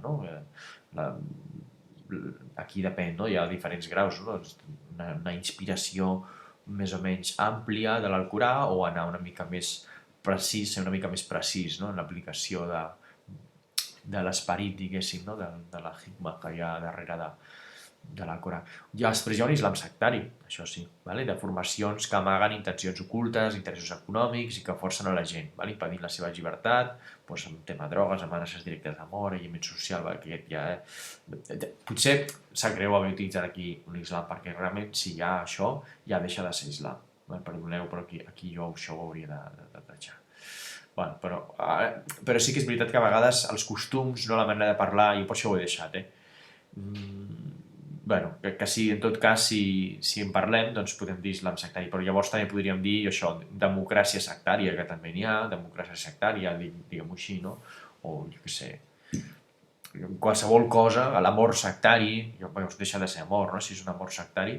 Aquí depèn, hi ha diferents graus, una inspiració més o menys àmplia de l'Alcorà o anar una mica més precís, ser una mica més precís en l'aplicació de l'esperit, diguéssim, de la hikma que hi ha darrere de l'Alcorà. Després hi ha un islam sectari, això sí, de formacions que amaguen intencions ocultes, interessos econòmics i que forcen a la gent, impedint la seva llibertat, amb tema de drogues, amenaces directes de mort, aïllament social, que ja... Potser sap greu haver utilitzat aquí un islam, perquè realment si hi ha això, ja deixa de ser islam. Perdoneu, però aquí jo això ho hauria de tatxar. Però sí que és veritat que a vegades els costums, la manera de parlar, i per això ho he deixat, que sí, en tot cas, si en parlem, doncs podem dir islam sectari, però llavors també podríem dir això, democràcia sectària, que també n'hi ha, democràcia sectària, diguem-ho així, no? O, jo què sé, qualsevol cosa, l'amor sectari, deixa de ser amor, no? Si és un amor sectari,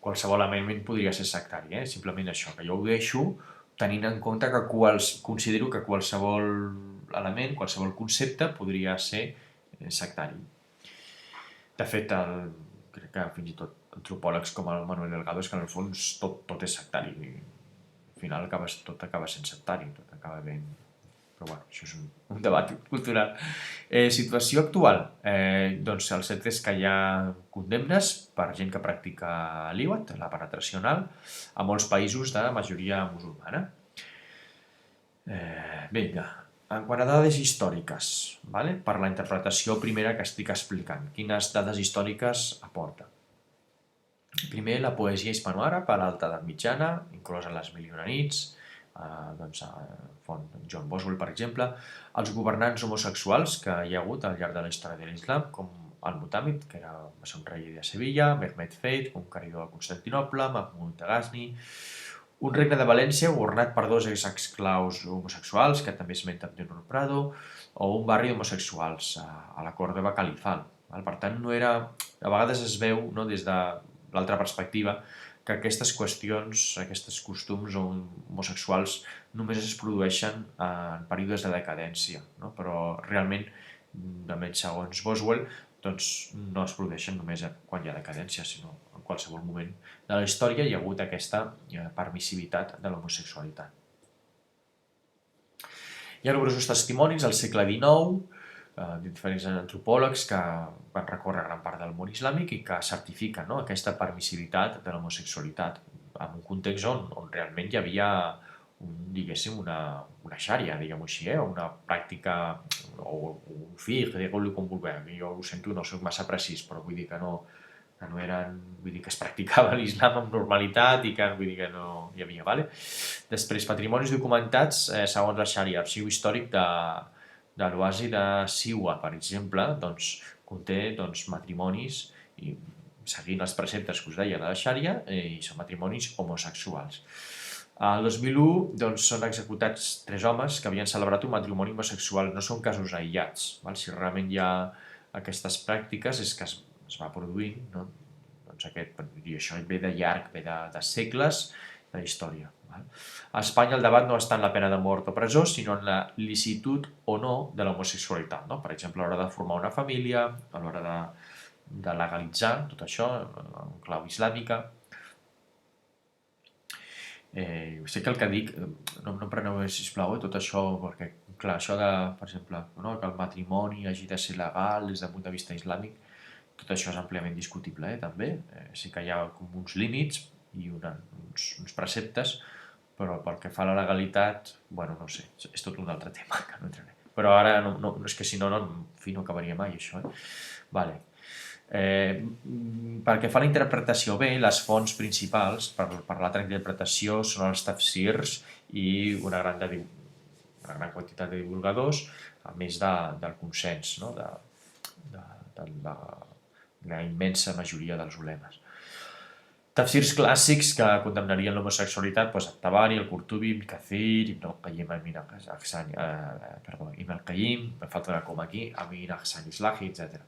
qualsevol element podria ser sectari, simplement això, que jo ho deixo tenint en compte que considero que qualsevol element, qualsevol concepte podria ser sectari. De fet, crec que fins i tot antropòlegs com el Manuel Delgado és que en el fons tot és sectari. Al final tot acaba sent sectari, tot acaba ben... Però això és un debat cultural. Situació actual. Doncs el cert és que hi ha condemnes per gent que practica l'IWAT, la penetració anal, a molts països de majoria musulmana. Vinga, en quant a dades històriques, per la interpretació primera que estic explicant, quines dades històriques aporta? Primer, la poesia hispanoàrab a l'alta edat mitjana, inclosa les Mil i una nits, font John Boswell, per exemple, els governants homosexuals que hi ha hagut al llarg de la història de l'islam, com Al-Mutamid, que va ser un rei de Sevilla, Mehmed Feith, conqueridor de Constantinople, Mahmud de Ghazni, un regne de València governat per dos esclaus homosexuals, que també esmenta Abdel Prado, o un barri d'homosexuals a la Còrdova califal. Per tant, no era... A vegades es veu, des de l'altra perspectiva, que aquestes qüestions, aquests costums homosexuals només es produeixen en períodes de decadència, però realment, almenys segons Boswell, doncs no es produeixen només quan hi ha decadència, sinó en qualsevol moment de la història hi ha hagut aquesta permissivitat de l'homosexualitat. Hi ha nombrosos testimonis al segle XIX, de diferents antropòlegs que van recórrer gran part del món islàmic i que certifiquen aquesta permissivitat de l'homosexualitat en un context on realment hi havia diguéssim, una xària, diguem-ho així, una pràctica, o un fiqh, digueu-li com vulgueu. Jo ho sento, no soc massa precís, però vull dir que no eren, vull dir que es practicava l'islam amb normalitat i que, vull dir que no hi havia, vale? Després, patrimonis documentats segons la xària, arxiu històric de l'oasi de Siwa, per exemple, doncs conté matrimonis i seguint els preceptes que us deia de la xària i són matrimonis homosexuals. El 2001 doncs, són executats 3 homes que havien celebrat un matrimoni homosexual. No són casos aïllats. Si realment hi ha aquestes pràctiques és que es va produint. Doncs això ve de llarg, ve de segles de història. A Espanya el debat no està en la pena de mort o presó, sinó en la licitud o no de l'homosexualitat. Per exemple, a l'hora de formar una família, a l'hora de legalitzar tot això, en clau islàmica. Sé que el que dic, no em preneu, sisplau, tot això, perquè, clar, això de, per exemple, que el matrimoni hagi de ser legal des del punt de vista islàmic, tot això és àmpliament discutible, també. Sí que hi ha com uns límits i uns preceptes, però pel que fa a la legalitat, no sé, és tot un altre tema que no entraré. Però ara, és que si no, no acabaria mai, això. Vale. Pel que fa a la interpretació, bé, les fonts principals per l'altra interpretació són els tafsirs i una gran quantitat de divulgadors, a més del consens de la immensa majoria dels ulemes. Tafsirs clàssics que condemnarien l'homosexualitat, el-Tabari, el Qurtubi, Ibn Kathir, Ibn al-Qayyim, Ibn al-Qayyim, me falta una coma aquí, Amin Ahsan Islahi, etc.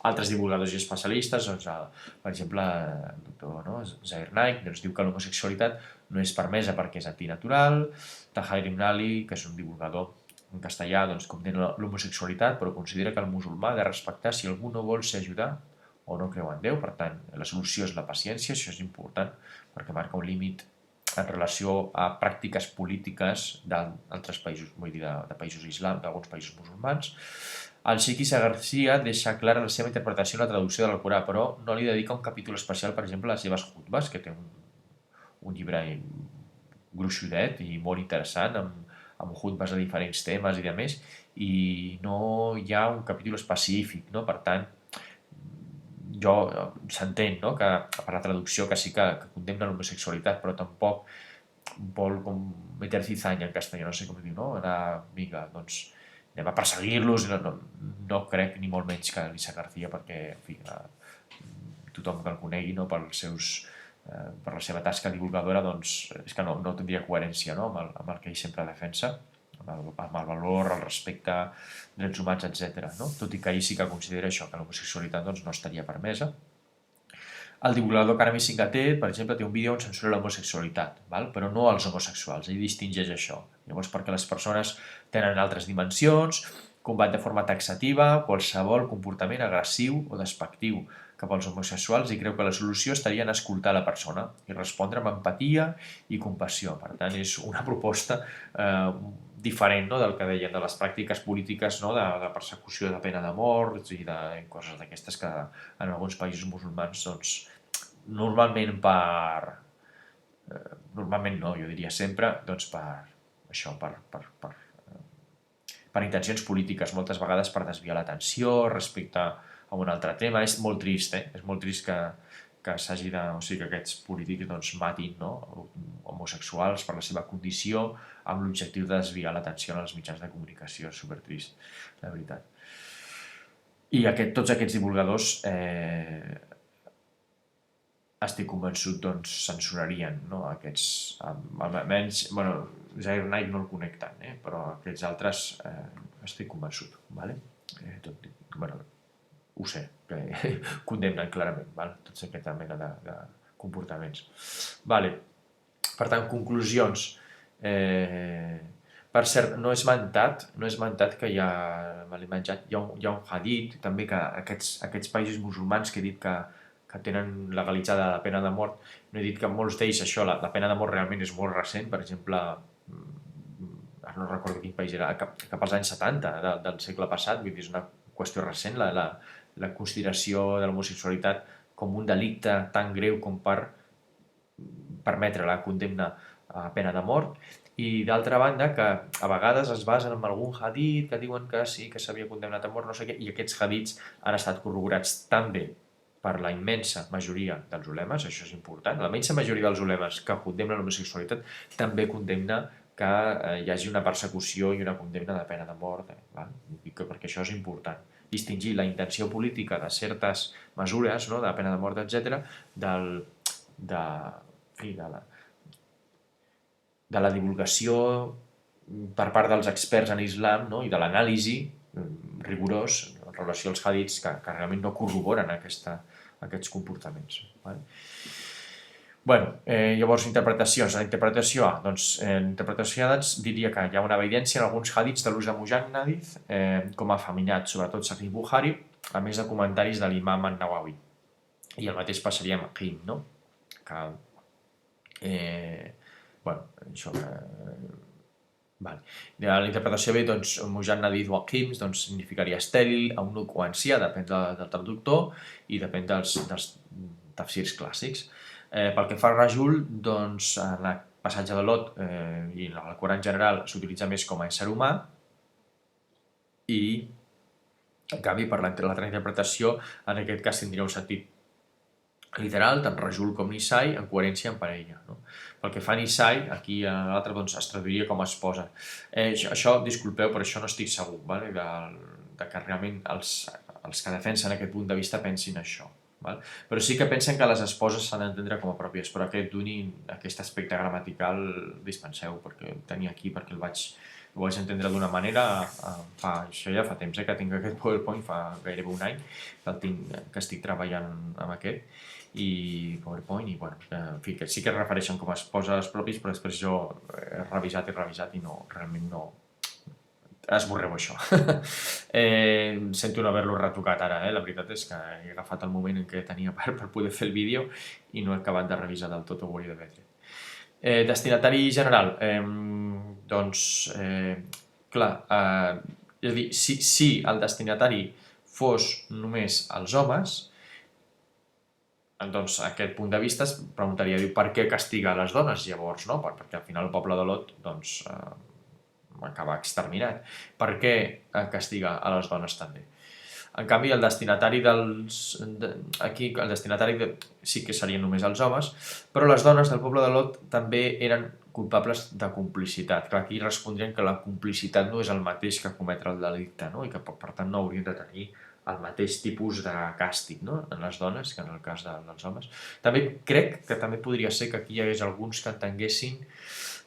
Altres divulgadors i especialistes, per exemple, el doctor Zahir Naik, diu que l'homosexualitat no és permesa perquè és antinatural. Tahir Ibn Ali, que és un divulgador en castellà, condemna l'homosexualitat, però considera que el musulmà ha de respectar si algú no vol ser ajudat o no creu en Déu. Per tant, la solució és la paciència, això és important, perquè marca un límit en relació a pràctiques polítiques d'altres països, vull dir, de països islam, d'alguns països musulmans. El Sheikh Issa Garcia deixa clara la seva interpretació en la traducció de l'Alcorà, però no li dedica un capítol especial, per exemple, a les seves khutbes, que té un llibre gruixudet i molt interessant, amb khutbes de diferents temes i de més, i no hi ha un capítol específic, no? Per tant, jo s'entén, no? Que per la traducció que sí que condemna l'homosexualitat, però tampoc vol com meter cizaña en castellà, no sé com diu, no? Vinga, doncs anem a perseguir-los, no crec ni molt menys que l'Issa García, perquè, en fi, tothom que el conegui, no? Per la seva tasca divulgadora, doncs és que no tindria coherència, no? amb el que ell sempre defensa, amb el valor, el respecte, drets humans, etc. No? Tot i que ell sí que considera això, que l'homosexualitat doncs, no estaria permesa. El divulgador Karami Singaté, per exemple, té un vídeo on censura l'homosexualitat, però no els homosexuals, ell distingeix això. Llavors, perquè les persones tenen altres dimensions, combat de forma taxativa qualsevol comportament agressiu o despectiu cap als homosexuals i creu que la solució estaria en escoltar la persona i respondre amb empatia i compassió. Per tant, és una proposta diferent, no?, del que deien de les pràctiques polítiques, no?, de persecució de pena de mort i de coses d'aquestes que en alguns països musulmans, doncs, normalment normalment no, jo diria sempre, doncs per intencions polítiques, moltes vegades per desviar l'atenció respecte a un altre tema. És molt trist, És molt trist que s'hagi de... O sigui, que aquests polítics doncs, matin, no?, homosexuals per la seva condició amb l'objectiu de desviar l'atenció en els mitjans de comunicació. És supertrist, la veritat. I tots aquests divulgadors estic convençut, doncs, censurarien, no?, aquests, almenys, bueno, Zahir Naik no el conec tant, però aquests altres estic convençut, vale? Bueno, ho sé, que condemnen clarament, vale? Tots aquesta mena de comportaments. Vale. Per tant, conclusions. Per cert, no he esmentat que hi ha un hadith, també que aquests països musulmans que he dit que tenen legalitzada la pena de mort, no he dit que molts d'ells això, la pena de mort realment és molt recent, per exemple, ara no recordo quin país era, cap als anys 70 del segle passat, vull dir, és una qüestió recent, la consideració de l'homosexualitat com un delicte tan greu com per permetre la condemna a pena de mort, i d'altra banda que a vegades es basen en algun hadith que diuen que sí, que s'havia condemnat a mort, no sé què, i aquests hadiths han estat corroborats també per la immensa majoria dels ulemes, això és important, la immensa majoria dels ulemes que condemnen l'homosexualitat també condemna que hi hagi una persecució i una condemna de pena de mort, perquè això és important. Distingir la intenció política de certes mesures, no?, de pena de mort, etc., de la divulgació per part dels experts en islam, no?, i de l'anàlisi rigorós en relació als hadiths que realment no corroboren aquests comportaments. Llavors, interpretacions. La interpretació A. L'interpretació A diria que hi ha una evidència en alguns hadiths de l'ús de mujannadith com a afeminat, sobretot Sahih Bukhari, a més de comentaris de l'imam an-Nawawi. I el mateix passaria amb Hakim, no? Que, això... Vale. La interpretació B, doncs, mujannadith o Hakim, doncs, significaria estèril, eunuc o ancià, depèn del traductor i depèn dels tafsirs clàssics. Pel que fa al rajul, doncs, en el passatge de Lot i en el Corà en general s'utilitza més com a ésser humà i, en canvi, per l'altra interpretació, en aquest cas tindria un sentit literal, tant rajul com nisai, en coherència amb parella. No? Pel que fa a nisai, aquí l'altre doncs, es traduiria com a esposa. Això, disculpeu, però això no estic segur, vale? de que realment els que defensen aquest punt de vista pensin això. Vale? Però sí que pensen que les esposes s'han d'entendre com a pròpies, però aquest aspecte gramatical dispenseu, perquè el tenia aquí perquè el vaig entendre d'una manera, això ja fa temps que tinc aquest PowerPoint, fa gairebé un any que estic treballant amb aquest, i PowerPoint, i bueno, en fi, que sí que es refereixen com a esposes propis, però després jo he revisat i realment no esborreu això. Sento no haver-lo retocat ara, la veritat és que he agafat el moment en què tenia per poder fer el vídeo i no he acabat de revisar del tot, ho hauria d'haver fet. Destinatari general, doncs, clar, És a dir, si el destinatari fos només els homes, doncs aquest punt de vista es preguntaria, diu, per què castiga les dones llavors, no? Perquè al final el poble de Lot doncs, va acabar exterminat. Per què castiga a les dones també? En canvi, el destinatari aquí el destinatari sí que serien només els homes, però les dones del poble de Lot també eren culpables de complicitat. Clar, aquí respondrien que la complicitat no és el mateix que cometre el delicte, no? I que per tant no haurien de tenir el mateix tipus de càstig, no? En les dones que en el cas dels homes. També crec que també podria ser que aquí hi hagués alguns que entenguessin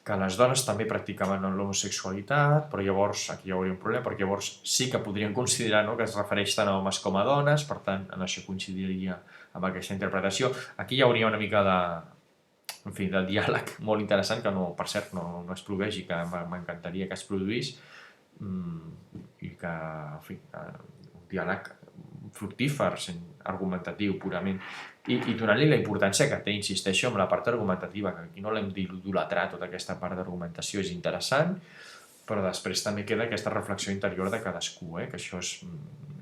que les dones també practicaven l'homosexualitat, però llavors aquí hi hauria un problema, perquè llavors sí que podrien considerar, no?, que es refereix tant a homes com a dones, per tant, en això coincidiria amb aquesta interpretació. Aquí hi hauria una mica de diàleg molt interessant, que no, per cert, no es produeix i que m'encantaria que es produís, i que, en fi, un diàleg fructífer, argumentatiu, purament, i donant-li la importància que té, insisteixo, amb la part argumentativa, que aquí no l'hem d'idolatrar, tota aquesta part d'argumentació és interessant, però després també queda aquesta reflexió interior de cadascú, que això és...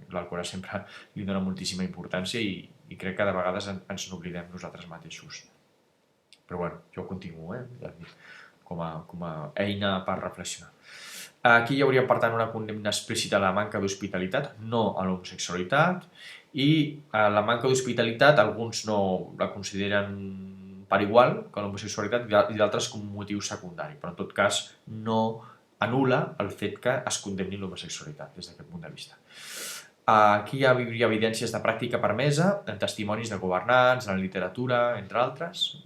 L'Alcorà sempre li dona moltíssima importància i crec que de vegades ens n'oblidem nosaltres mateixos. Però bueno, jo continuo, ja dic, com a eina per reflexionar. Aquí hi hauria, per tant, una condemna explícita a la manca d'hospitalitat, no a l'homosexualitat, i la manca d'hospitalitat alguns no la consideren per igual que l'homosexualitat i d'altres com un motiu secundari, però en tot cas no anul·la el fet que es condemni l'homosexualitat des d'aquest punt de vista. Aquí hi hauria evidències de pràctica permesa, en testimonis de governants, en la literatura, entre altres,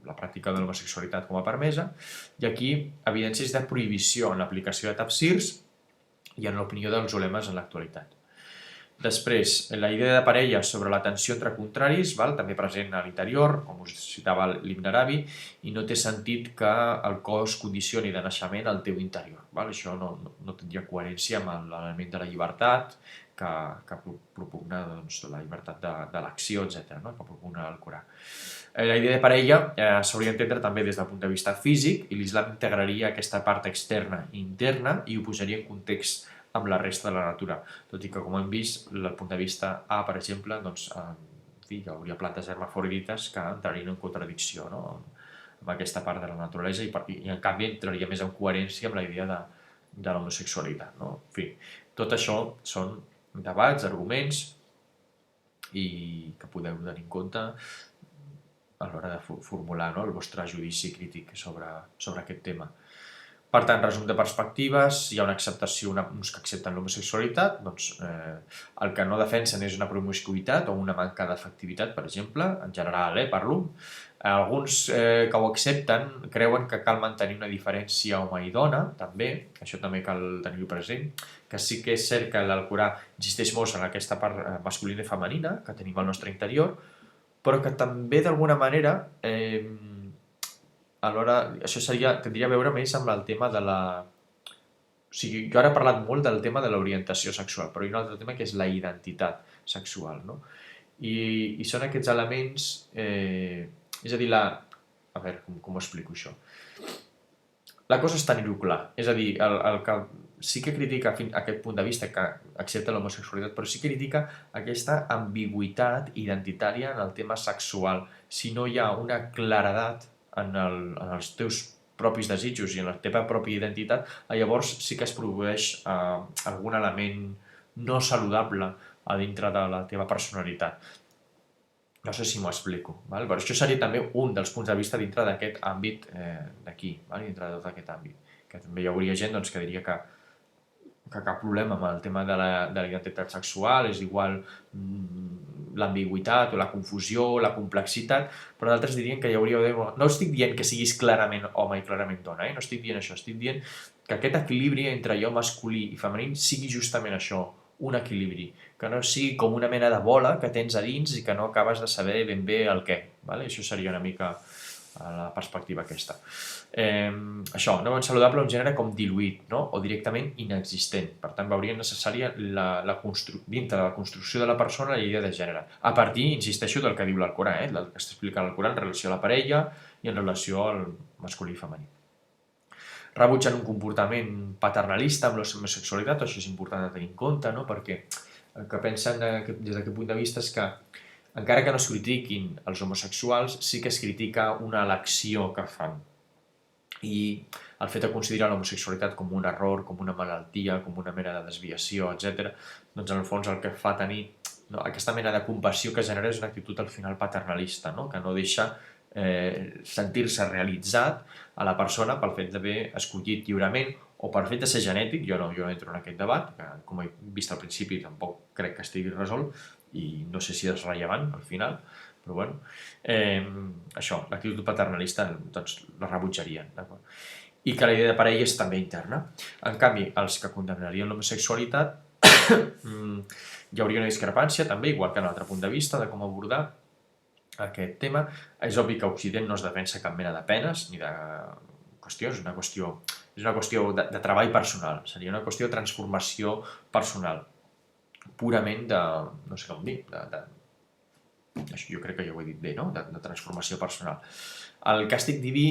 la pràctica de l'homosexualitat com a permesa, i aquí evidències de prohibició en l'aplicació de tafsirs i en l'opinió dels ulemes en l'actualitat. Després, la idea de parella sobre la tensió entre contraris, també present a l'interior, com us citava l'Ibn Arabi, i no té sentit que el cos condicioni de naixement al teu interior. Això no tindria coherència amb l'element de la llibertat, que propugna la llibertat d'elecció, etc., que propugna el Corà. La idea de parella s'hauria d'entendre també des del punt de vista físic, i l'islam integraria aquesta part externa i interna i ho posaria en context amb la resta de la natura, tot i que, com hem vist, el punt de vista A, per exemple, hi hauria plantes hermafrodites que entrarien en contradicció amb aquesta part de la naturalesa i en canvi entraria més en coherència amb la idea de l'homosexualitat. En fi, tot això són debats, arguments i que podeu tenir en compte a l'hora de formular el vostre judici crític sobre aquest tema. Per tant, resum de perspectives, hi ha una acceptació, uns que accepten l'homosexualitat, doncs el que no defensen és una promiscuïtat o una manca d'efectivitat, per exemple, en general, parlo. Alguns que ho accepten creuen que cal mantenir una diferència home i dona, també, això també cal tenir-ho present, que sí que és cert que l'Alcorà insisteix molt en aquesta part masculina i femenina que tenim al nostre interior, però que també d'alguna manera alhora això tindria a veure més amb el tema de la... O sigui, jo ara he parlat molt del tema de l'orientació sexual, però hi ha un altre tema que és la identitat sexual, no? I són aquests elements... és a dir, a veure, com ho explico això? La cosa és tenir-ho clar, és a dir, el que sí que critica aquest punt de vista que accepta l'homosexualitat, però sí que critica aquesta ambigüitat identitària en el tema sexual. Si no hi ha una claredat en els teus propis desitjos i en la teva pròpia identitat, llavors sí que es produeix algun element no saludable a dintre de la teva personalitat. No sé si m'ho explico. Però això seria també un dels punts de vista dintre d'aquest àmbit d'aquí, dintre de tot aquest àmbit. Que també hi hauria gent que diria que cap problema amb el tema de la identitat sexual, és igual l'ambigüitat o la confusió o la complexitat, però d'altres dirien que hi hauria d'haver... No estic dient que siguis clarament home i clarament dona, no estic dient això, estic dient que aquest equilibri entre jo masculí i femení sigui justament això, un equilibri, que no sigui com una mena de bola que tens a dins i que no acabes de saber ben bé el què. Això seria una mica la perspectiva aquesta. Això, no ben saludable, un gènere com diluït o directament inexistent. Per tant, veuria necessària dintre de la construcció de la persona la idea de gènere. A partir, insisteixo, del que diu l'Alcorà, el que explica l'Alcorà en relació a la parella i en relació al masculí i femení. rebutgen un comportament paternalista amb l'homosexualitat, això és important de tenir en compte, no? Perquè el que pensen des d'aquest punt de vista és que encara que no es critiquin els homosexuals, sí que es critica una elecció que fan. I el fet de considerar l'homosexualitat com un error, com una malaltia, com una mena de desviació, etc., doncs en el fons el que fa tenir aquesta mena de compassió que genera és una actitud al final paternalista, no? Que no deixa sentir-se realitzat a la persona pel fet d'haver escollit lliurement o per fet de ser genètic. Jo no entro en aquest debat, que com he vist al principi tampoc crec que estigui resolt i no sé si és rellevant al final, però bueno, això, l'actitud paternalista doncs la rebutjarien, d'acord? I que la idea de parella és també interna. En canvi, els que condemnarien l'homosexualitat hi hauria una discrepància també, igual que en l'altre punt de vista de com abordar aquest tema. És obvi que Occident no es defensa cap mena de penes ni de qüestions, és una qüestió de treball personal, seria una qüestió de transformació personal, purament de, no sé com dir, jo crec que ja ho he dit bé, no? De transformació personal. El càstig diví,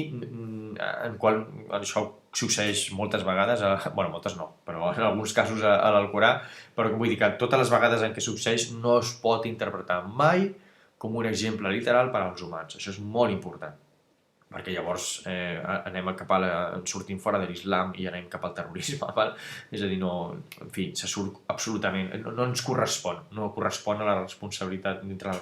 en qual això succeeix moltes vegades, bueno, moltes no, però en alguns casos a l'Alcorà, però vull dir que totes les vegades en què succeeix no es pot interpretar mai com un exemple literal per als humans. Això és molt important, perquè llavors anem sortim fora de l'islam i anem cap al terrorisme, val? És a dir, no, en fi, se surt absolutament, no ens correspon, no correspon a la responsabilitat dintre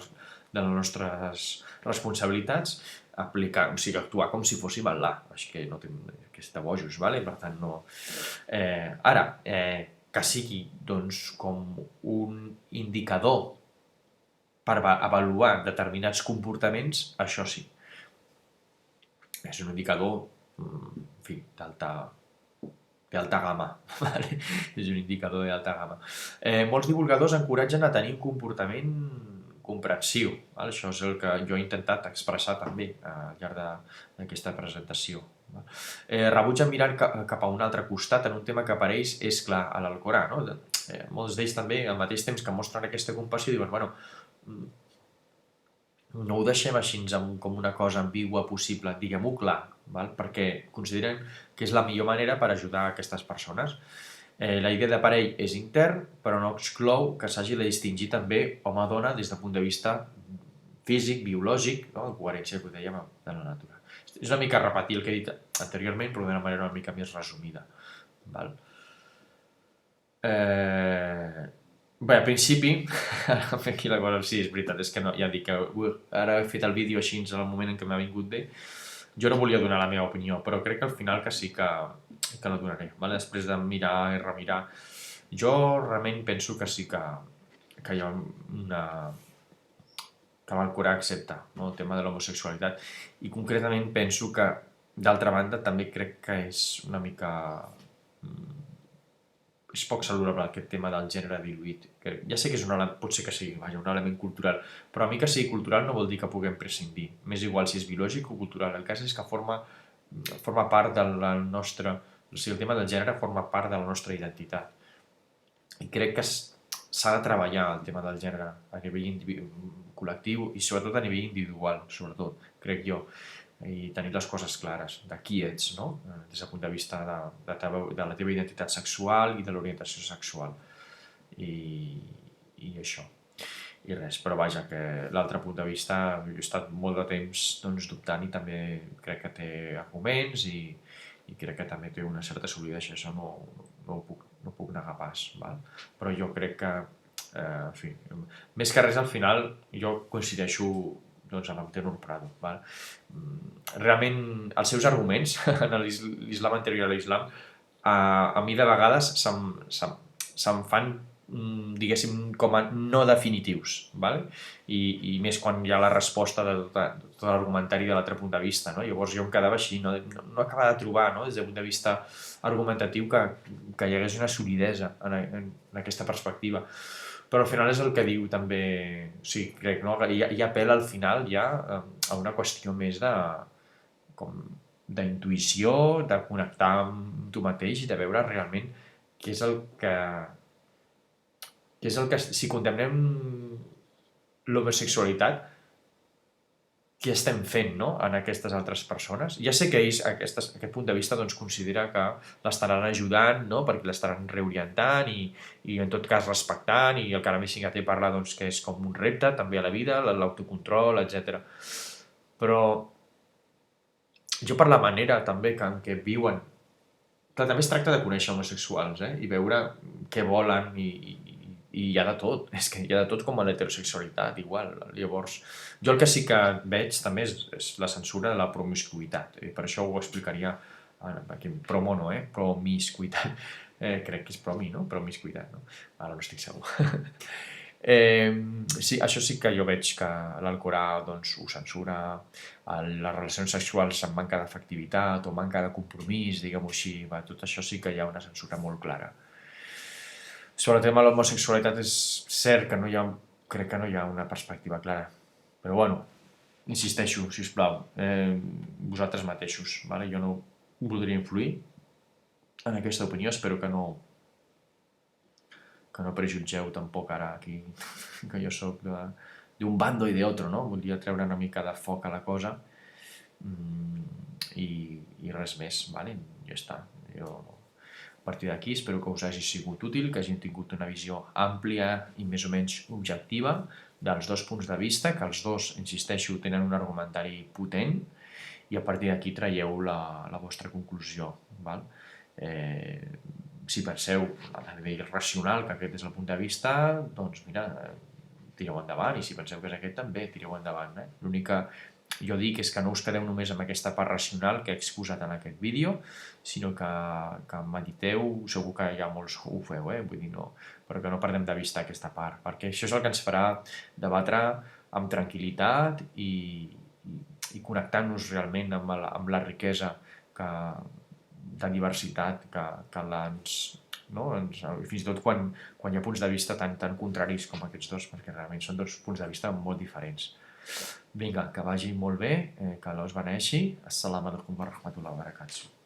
de les nostres responsabilitats aplicar, o sigui, actuar com si fóssim Allah, així que no té aquesta bojos, vale? Per tant, no... Ara, que sigui, doncs, com un indicador per avaluar determinats comportaments, això sí. És un indicador, en fi, d'alta gamma, vale? És un indicador d'alta gamma. Molts divulgadors encoratgen a tenir un comportament comprensiu, val? Això és el que jo he intentat expressar també al llarg d'aquesta presentació. Rebutgen mirar cap a un altre costat en un tema que per ells és clar a l'Alcorà, no? Molts d'ells també, al mateix temps que mostren aquesta compassió, diuen, bueno, no ho deixem així com una cosa ambigua possible, diguem-ho clar, val? Perquè consideren que és la millor manera per ajudar aquestes persones. La idea d'aparell és intern, però no exclou que s'hagi de distingir també home-dona des del punt de vista físic, biològic, no? De coherència que ho dèiem de la natura. És una mica repetir el que he dit anteriorment, però d'una manera una mica més resumida. Val? Bé, al principi, aquí la cosa, sí, és veritat, és que no, ja dic que ara he fet el vídeo així en el moment en què m'ha vingut bé. Jo no volia donar la meva opinió, però crec que al final que sí que la donaré, vale? Després de mirar i remirar. Jo realment penso que sí que hi ha que l'Alcorà accepta, no? El tema de l'homosexualitat, i concretament penso que, d'altra banda, també crec que és una mica... és poc saludable aquest tema del gènere diluït. Ja sé que pot ser que sigui un element cultural, però a mi que sigui cultural no vol dir que puguem prescindir. M'és igual si és biològic o cultural. El cas és que forma part del nostre... O sigui, el tema del gènere forma part de la nostra identitat. I crec que s'ha de treballar el tema del gènere a nivell col·lectiu i sobretot a nivell individual, sobretot, crec jo. I tenir les coses clares de qui ets, no? Des del punt de vista de la teva identitat sexual i de l'orientació sexual. I això. I res, però vaja, que l'altre punt de vista he estat molt de temps doncs, dubtant i també crec que té arguments i crec que també té una certa solidesa, això no ho puc negar pas. Val? Però jo crec que, en fi, més que res al final jo coincideixo doncs, amb Tenur Prado. Val? Realment, els seus arguments en l'islam anterior a l'islam a mi de vegades se'm fan, diguéssim, com a no definitius. Val? I més quan hi ha la resposta de tot l'argumentari de l'altre punt de vista. No? Llavors jo em quedava així, no acabava de trobar, no? Des del punt de vista argumentatiu que hi hagués una solidesa en aquesta perspectiva. Però al final és el que diu també, sí, crec, no? Hi apel·la al final ja a una qüestió més d'intuïció, de connectar amb tu mateix i de veure realment què és el que si condemnem l'homosexualitat, què estem fent, no?, en aquestes altres persones. Ja sé que ells, aquest punt de vista, doncs, considera que l'estaran ajudant, no?, perquè l'estaran reorientant i en tot cas respectant, i el Karami Singate parla, doncs, que és com un repte també a la vida, l'autocontrol, etc. Però jo, per la manera també en què viuen, clar, també es tracta de conèixer homosexuals, i veure què volen, i hi ha de tot, és que hi ha de tot com a l'heterosexualitat, igual. Llavors, jo el que sí que veig també és la censura de la promiscuïtat, i per això ho explicaria aquí, promo no, promiscuïtat, crec que és promi, no? Promiscuïtat, no? Ara no estic segur. Sí, això sí que jo veig que l'Alcorà, doncs, ho censura, les relacions sexuals amb manca d'efectivitat o manca de compromís, diguem-ho així, tot això sí que hi ha una censura molt clara. Sobre el tema de l'homosexualitat és cert que crec que no hi ha una perspectiva clara, però bueno, insisteixo, sisplau, vosaltres mateixos, vale? Jo no voldria influir en aquesta opinió, espero que no prejutgeu tampoc ara aquí que jo soc d'un bando i d'altre, no? Voldria treure una mica de foc a la cosa, i res més, vale? Ja està. Jo, a partir d'aquí, espero que us hagi sigut útil, que hagin tingut una visió àmplia i més o menys objectiva dels dos punts de vista, que els dos, insisteixo, tenen un argumentari potent, i a partir d'aquí traieu la vostra conclusió, val? Si penseu a nivell racional que aquest és el punt de vista, doncs mira, tireu endavant, i si penseu que és aquest també, tireu endavant. L'únic que jo dic és que no us quedeu només amb aquesta part racional que he exposat en aquest vídeo, sinó que mediteu, segur que ja molts ho feu, vull dir, no, però que no perdem de vista aquesta part, perquè això és el que ens farà debatre amb tranquil·litat i connectant-nos realment amb la riquesa de diversitat que fins i tot quan hi ha punts de vista tan contraris com aquests dos, perquè realment són dos punts de vista molt diferents. Vinga, que vagi molt bé, que Allah us beneixi. Assalamu alaikum wa rahmatullahi wa barakatuh.